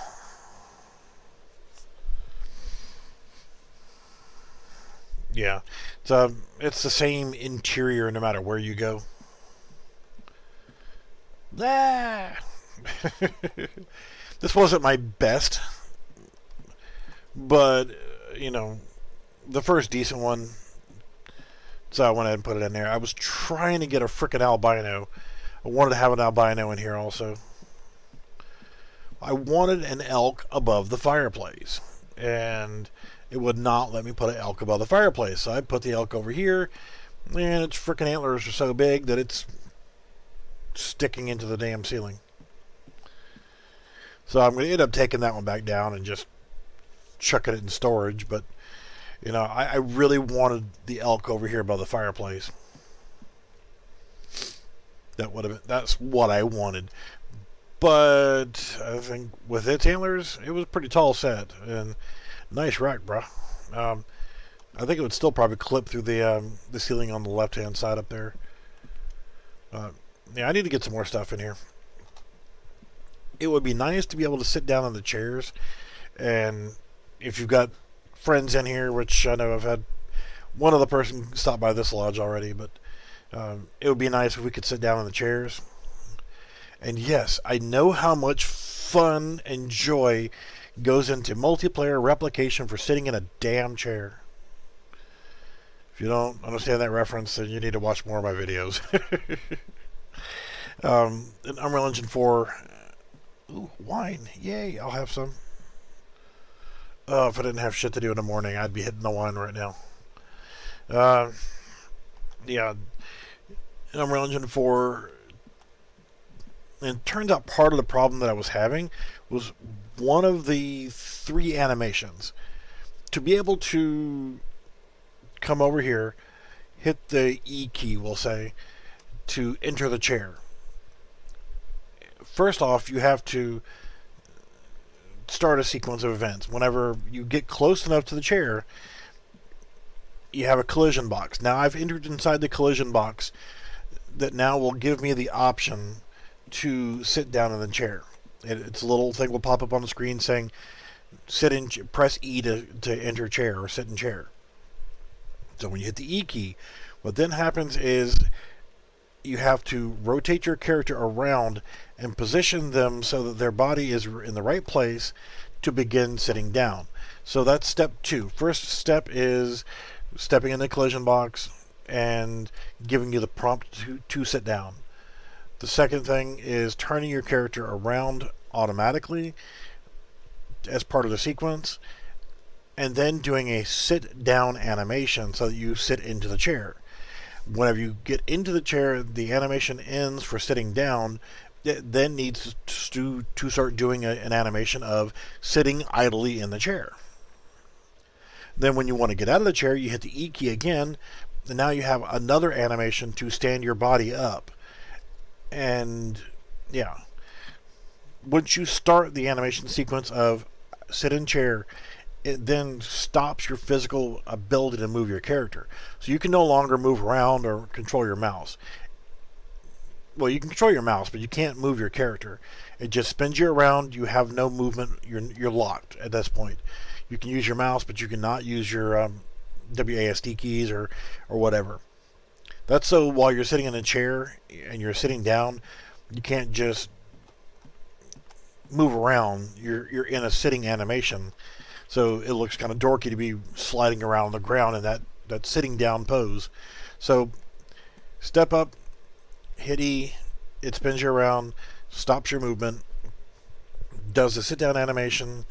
Yeah, it's the same interior no matter where you go. Ah! This wasn't my best, but the first decent one. So I went ahead and put it in there. I was trying to get a frickin' albino. I wanted to have an albino in here also. I wanted an elk above the fireplace, and it would not let me put an elk above the fireplace. So I put the elk over here, and its frickin' antlers are so big that it's sticking into the damn ceiling. So I'm going to end up taking that one back down and just chucking it in storage. But, I really wanted the elk over here above the fireplace. That's what I wanted. But I think with its antlers, it was a pretty tall set. And nice rack, bro. I think it would still probably clip through the ceiling on the left-hand side up there. Yeah, I need to get some more stuff in here. It would be nice to be able to sit down on the chairs, and if you've got friends in here, which I know I've had one other person stop by this lodge already, but it would be nice if we could sit down on the chairs. And yes, I know how much fun and joy goes into multiplayer replication for sitting in a damn chair. If you don't understand that reference, then you need to watch more of my videos. In Unreal Engine 4, ooh, wine, yay, I'll have some. Oh, if I didn't have shit to do in the morning, I'd be hitting the wine right now. Yeah, in Unreal Engine 4, and it turns out part of the problem that I was having was one of the 3 animations. to be able to come over here, hit the E key, we'll say, to enter the chair. First off, you have to start a sequence of events. Whenever you get close enough to the chair, you have a collision box. Now I've entered inside the collision box that now will give me the option to sit down in the chair. It's a little thing will pop up on the screen saying sit in, press E to enter chair or sit in chair. So when you hit the E key, what then happens is you have to rotate your character around and position them so that their body is in the right place to begin sitting down. So that's step 2. First step is stepping in the collision box and giving you the prompt to sit down. The second thing is turning your character around automatically as part of the sequence, and then doing a sit down animation so that you sit into the chair. Whenever you get into the chair, the animation ends for sitting down. It then needs to start doing an animation of sitting idly in the chair. Then when you want to get out of the chair, you hit the E key again, and now you have another animation to stand your body up. And yeah, once you start the animation sequence of sit in chair, it then stops your physical ability to move your character. So you can no longer move around or control your mouse. Well, you can control your mouse, but you can't move your character. It just spins you around. You have no movement. You're locked at this point. You can use your mouse, but you cannot use your WASD keys or whatever. That's so while you're sitting in a chair and you're sitting down, you can't just move around. You're in a sitting animation. So it looks kind of dorky to be sliding around on the ground in that sitting down pose. So step up, hit E, it spins you around, stops your movement, does the sit down animation.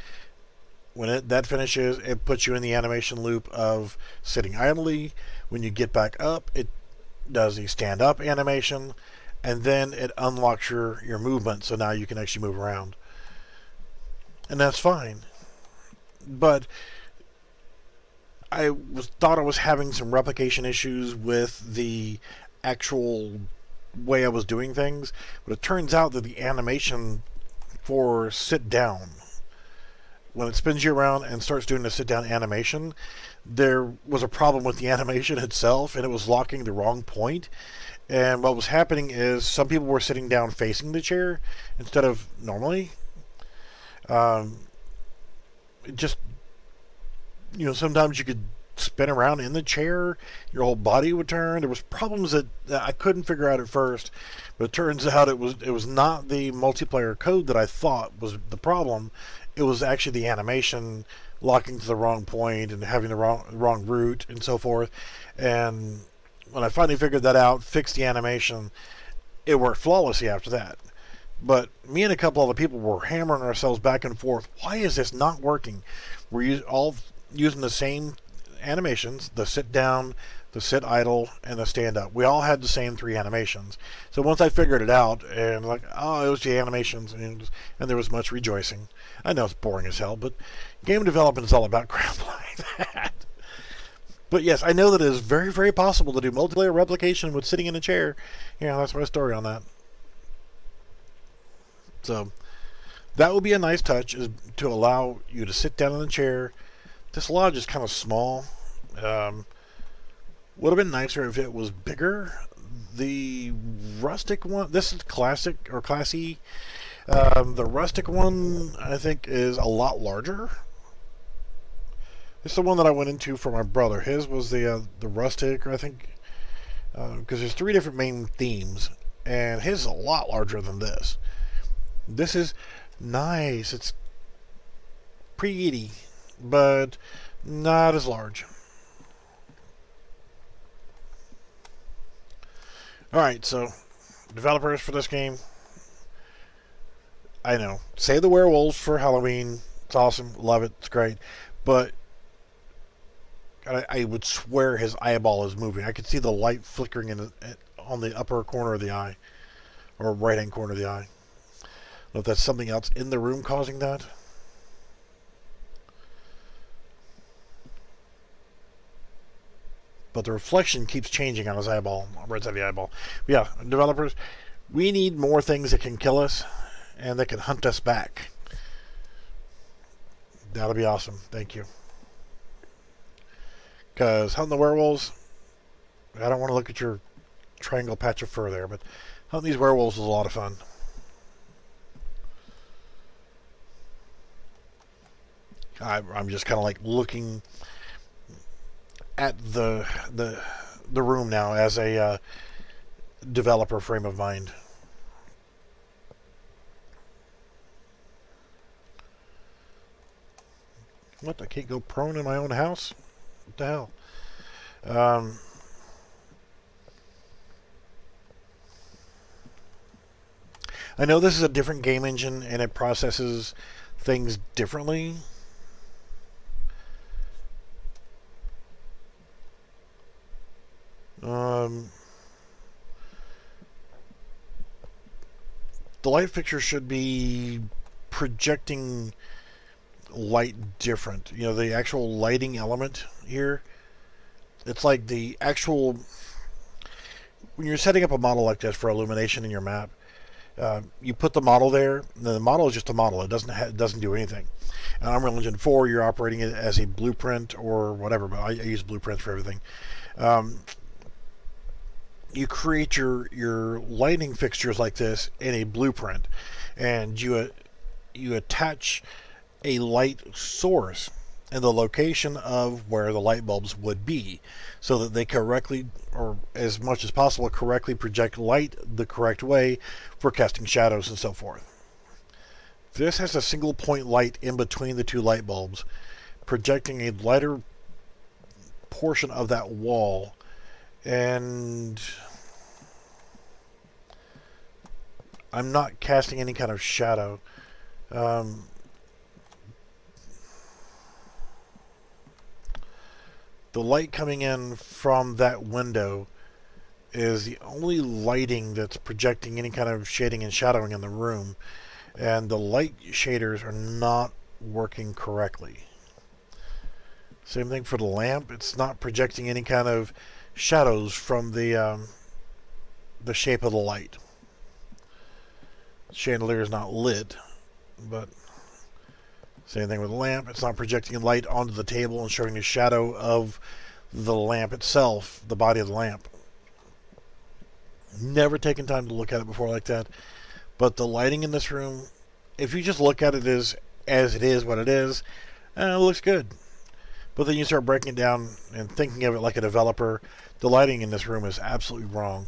When that finishes, it puts you in the animation loop of sitting idly. When you get back up, it does the stand up animation, and then it unlocks your movement, so now you can actually move around. And that's fine. But I thought I was having some replication issues with the actual way I was doing things, but it turns out that the animation for sit down, when it spins you around and starts doing the sit down animation, there was a problem with the animation itself, and it was locking the wrong point. And what was happening is some people were sitting down facing the chair instead of normally. Just, sometimes you could spin around in the chair, your whole body would turn. There was problems that I couldn't figure out at first, but it turns out it was not the multiplayer code that I thought was the problem. It was actually the animation locking to the wrong point and having the wrong route and so forth. And when I finally figured that out, fixed the animation, it worked flawlessly after that. But me and a couple other people were hammering ourselves back and forth. Why is this not working? We're all using the same animations, the sit down, the sit idle, and the stand up. We all had the same 3 animations. So once I figured it out, and it was the animations, and there was much rejoicing. I know it's boring as hell, but game development is all about crap like that. But yes, I know that it is very, very possible to do multiplayer replication with sitting in a chair. Yeah, that's my story on that. So that would be a nice touch, is to allow you to sit down in the chair. This lodge is kind of small. Would have been nicer if it was bigger. The rustic one, this is classic or classy. The rustic one, I think, is a lot larger. This is the one that I went into for my brother. His was the rustic, or I think, because there's 3 different main themes, and his is a lot larger than this. This is nice. It's pretty, but not as large. Alright, so developers for this game, I know, save the werewolves for Halloween. It's awesome. Love it. It's great. But I would swear his eyeball is moving. I could see the light flickering on the upper corner of the eye, or right hand corner of the eye. I don't know if that's something else in the room causing that. but the reflection keeps changing on his eyeball, right side of the eyeball. But yeah, developers, we need more things that can kill us and that can hunt us back. That'll be awesome. Thank you. Because hunting the werewolves, I don't want to look at your triangle patch of fur there, but hunting these werewolves is a lot of fun. I'm just kind of like looking at the room now as a developer frame of mind. What? I can't go prone in my own house? What the hell? I know this is a different game engine and it processes things differently. The light fixture should be projecting light different. You know, the actual lighting element here. It's like the actual... When you're setting up a model like this for illumination in your map, you put the model there, and the model is just a model. It doesn't do anything. In Unreal Engine 4, you're operating it as a blueprint or whatever, but I use blueprints for everything. You create your lighting fixtures like this in a blueprint, and you attach a light source in the location of where the light bulbs would be, so that they correctly, or as much as possible, correctly project light the correct way for casting shadows and so forth. This has a single point light in between the two light bulbs, projecting a lighter portion of that wall, and I'm not casting any kind of shadow. The light coming in from that window is the only lighting that's projecting any kind of shading and shadowing in the room, and the light shaders are not working correctly. Same thing for the lamp. It's not projecting any kind of shadows from the shape of the light. The chandelier is not lit, but same thing with the lamp. It's not projecting light onto the table and showing the shadow of the lamp itself, the body of the lamp. Never taken time to look at it before like that. But the lighting in this room, if you just look at it as it is, what it is, it looks good. But then you start breaking it down and thinking of it like a developer, the lighting in this room is absolutely wrong.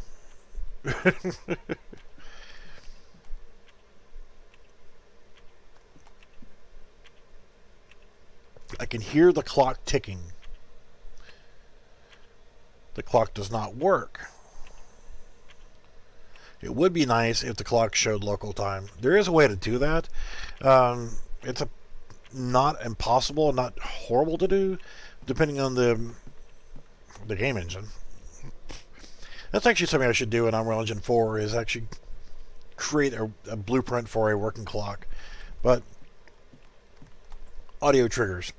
I can hear the clock ticking. The clock does not work. It would be nice if the clock showed local time. There is a way to do that. It's not impossible, not horrible to do, depending on the game engine. That's actually something I should do in Unreal Engine 4, is actually create a blueprint for a working clock. But audio triggers.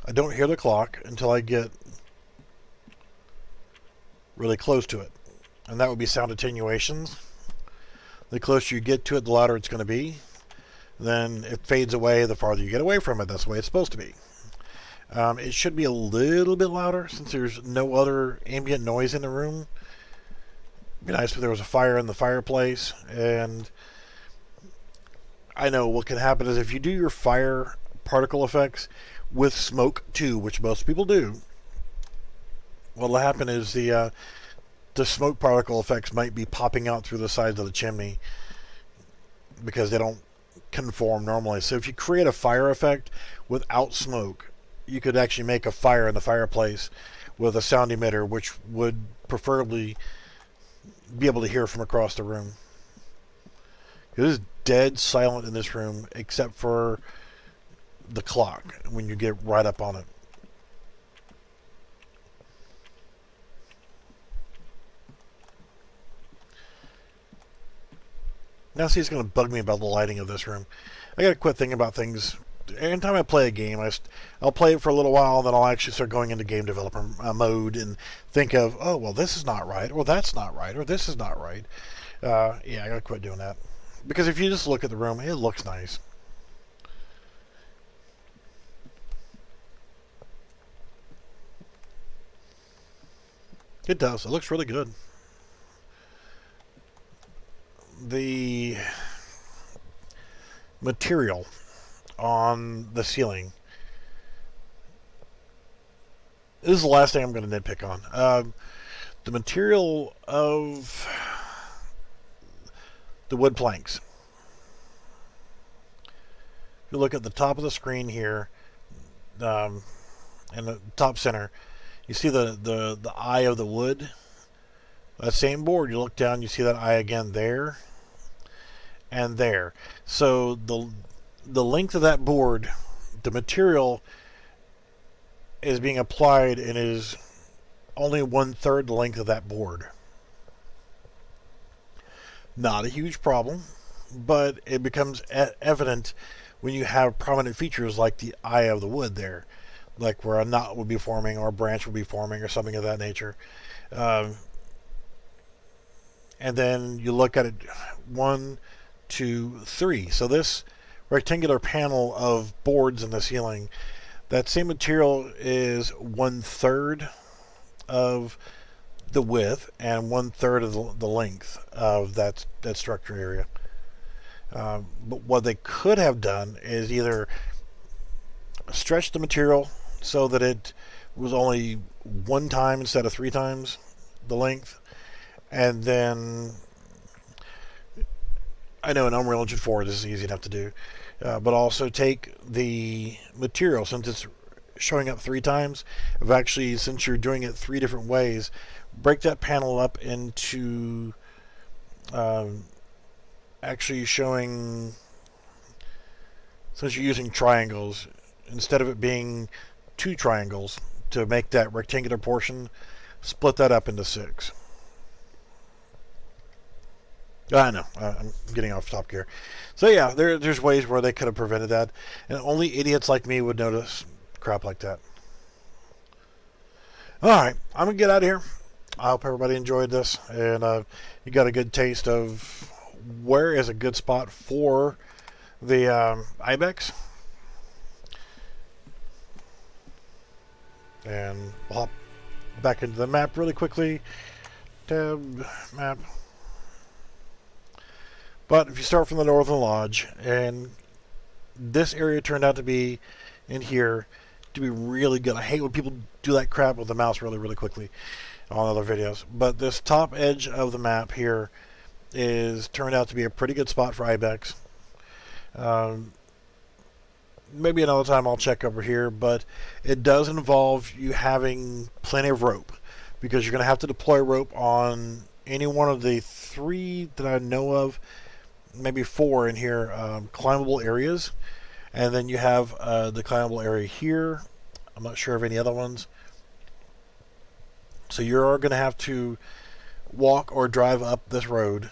I don't hear the clock until I get really close to it. And that would be sound attenuations. The closer you get to it, the louder it's going to be. Then it fades away the farther you get away from it. That's the way it's supposed to be. It should be a little bit louder since there's no other ambient noise in the room. It'd be nice if there was a fire in the fireplace. And I know what can happen is if you do your fire particle effects with smoke too, which most people do, what'll happen is the smoke particle effects might be popping out through the sides of the chimney because they don't conform normally. So if you create a fire effect without smoke, you could actually make a fire in the fireplace with a sound emitter, which would preferably be able to hear from across the room. It is dead silent in this room except for the clock when you get right up on it. Now see, it's going to bug me about the lighting of this room. I got to quit thinking about things anytime I play a game, I'll play it for a little while, and then I'll actually start going into game developer mode and think of, oh, well, this is not right, or that's not right, or this is not right. Yeah, I gotta quit doing that. Because if you just look at the room, it looks nice. It does. It looks really good. The material on the ceiling. This is the last thing I'm going to nitpick on. The material of the wood planks. If you look at the top of the screen here, in the top center, you see the eye of the wood. That same board, you look down, you see that eye again there and there. So the length of that board, the material is being applied and is only 1/3 the length of that board. Not a huge problem, but it becomes evident when you have prominent features like the eye of the wood there, like where a knot would be forming or a branch would be forming or something of that nature. And then you look at it 1, 2, 3. So this rectangular panel of boards in the ceiling, that same material is 1/3 of the width and 1/3 of the length of that structure area. But what they could have done is either stretch the material so that it was only 1 time instead of 3 times the length, and then I know in Unreal Engine 4 this is easy enough to do, but also take the material, since it's showing up 3 times, since you're doing it 3 different ways, break that panel up into actually showing, since you're using triangles, instead of it being 2 triangles to make that rectangular portion, split that up into 6. I know, I'm getting off top gear. So yeah, there's ways where they could have prevented that, and only idiots like me would notice crap like that. Alright, I'm going to get out of here. I hope everybody enjoyed this, and you got a good taste of where is a good spot for the Ibex. And we'll hop back into the map really quickly. Tab, map. But if you start from the Northern Lodge, and this area turned out to be in here to be really good. I hate when people do that crap with the mouse really, really quickly on other videos. But this top edge of the map here is turned out to be a pretty good spot for Ibex. Maybe another time I'll check over here, but it does involve you having plenty of rope, because you're going to have to deploy rope on any one of the 3 that I know of, maybe 4 in here, climbable areas. And then you have the climbable area here. I'm not sure of any other ones. So you're going to have to walk or drive up this road,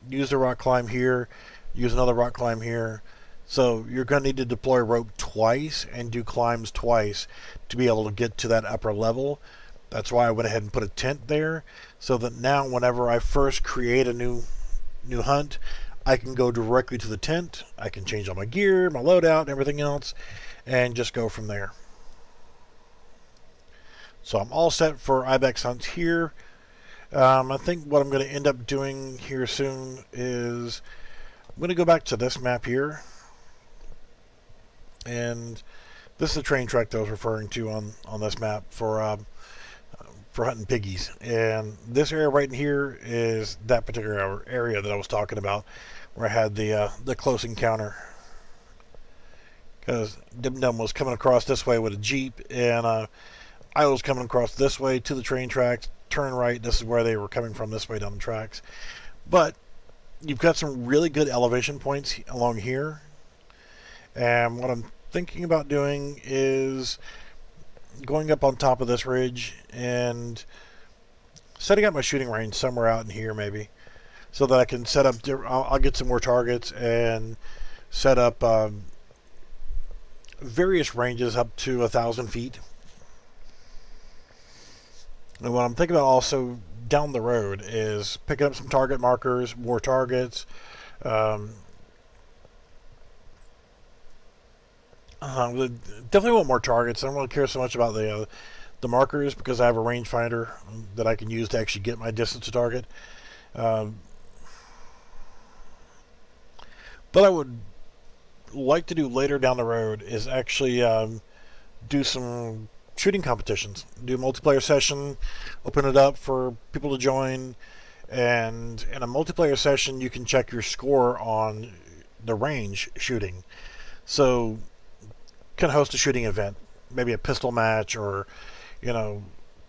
use the rock climb here, use another rock climb here. So you're going to need to deploy rope twice and do climbs twice to be able to get to that upper level. That's why I went ahead and put a tent there, so that now whenever I first create a new hunt, I can go directly to the tent. I can change all my gear, my loadout, and everything else, and just go from there. So I'm all set for Ibex hunts here. I think what I'm going to end up doing here soon is I'm going to go back to this map here. And this is the train track that I was referring to on this map for hunting piggies. And this area right in here is that particular area that I was talking about, where I had the close encounter. Because Dim Dum was coming across this way with a Jeep, and I was coming across this way to the train tracks, turn right, this is where they were coming from, this way down the tracks. But you've got some really good elevation points along here. And what I'm thinking about doing is going up on top of this ridge and setting up my shooting range somewhere out in here, maybe, so that I can set up, I'll get some more targets and set up various ranges up to 1,000 feet. And what I'm thinking about also down the road is picking up some target markers, more targets. Um, Definitely want more targets. I don't really care so much about the markers because I have a rangefinder that I can use to actually get my distance to target. Um, but I would like to do later down the road is actually do some shooting competitions, do a multiplayer session, open it up for people to join, and in a multiplayer session you can check your score on the range shooting. So can host a shooting event, maybe a pistol match or you know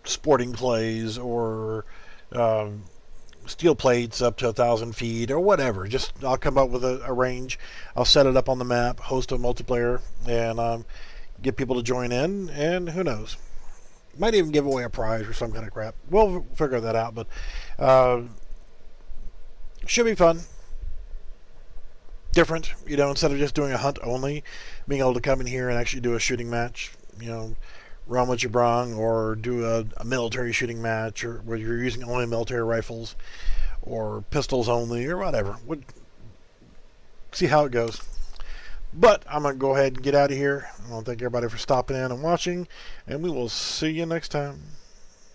sporting plays or um, steel plates up to 1,000 feet or whatever. Just I'll come up with a range. I'll set it up on the map, host a multiplayer, and get people to join in. And who knows, might even give away a prize or some kind of crap. We'll figure that out, but uh, should be fun. Different, instead of just doing a hunt only, being able to come in here and actually do a shooting match. Run what you brung, or do a military shooting match, or where you're using only military rifles or pistols only, or whatever. We'll see how it goes. But I'm going to go ahead and get out of here. I want to thank everybody for stopping in and watching, and we will see you next time.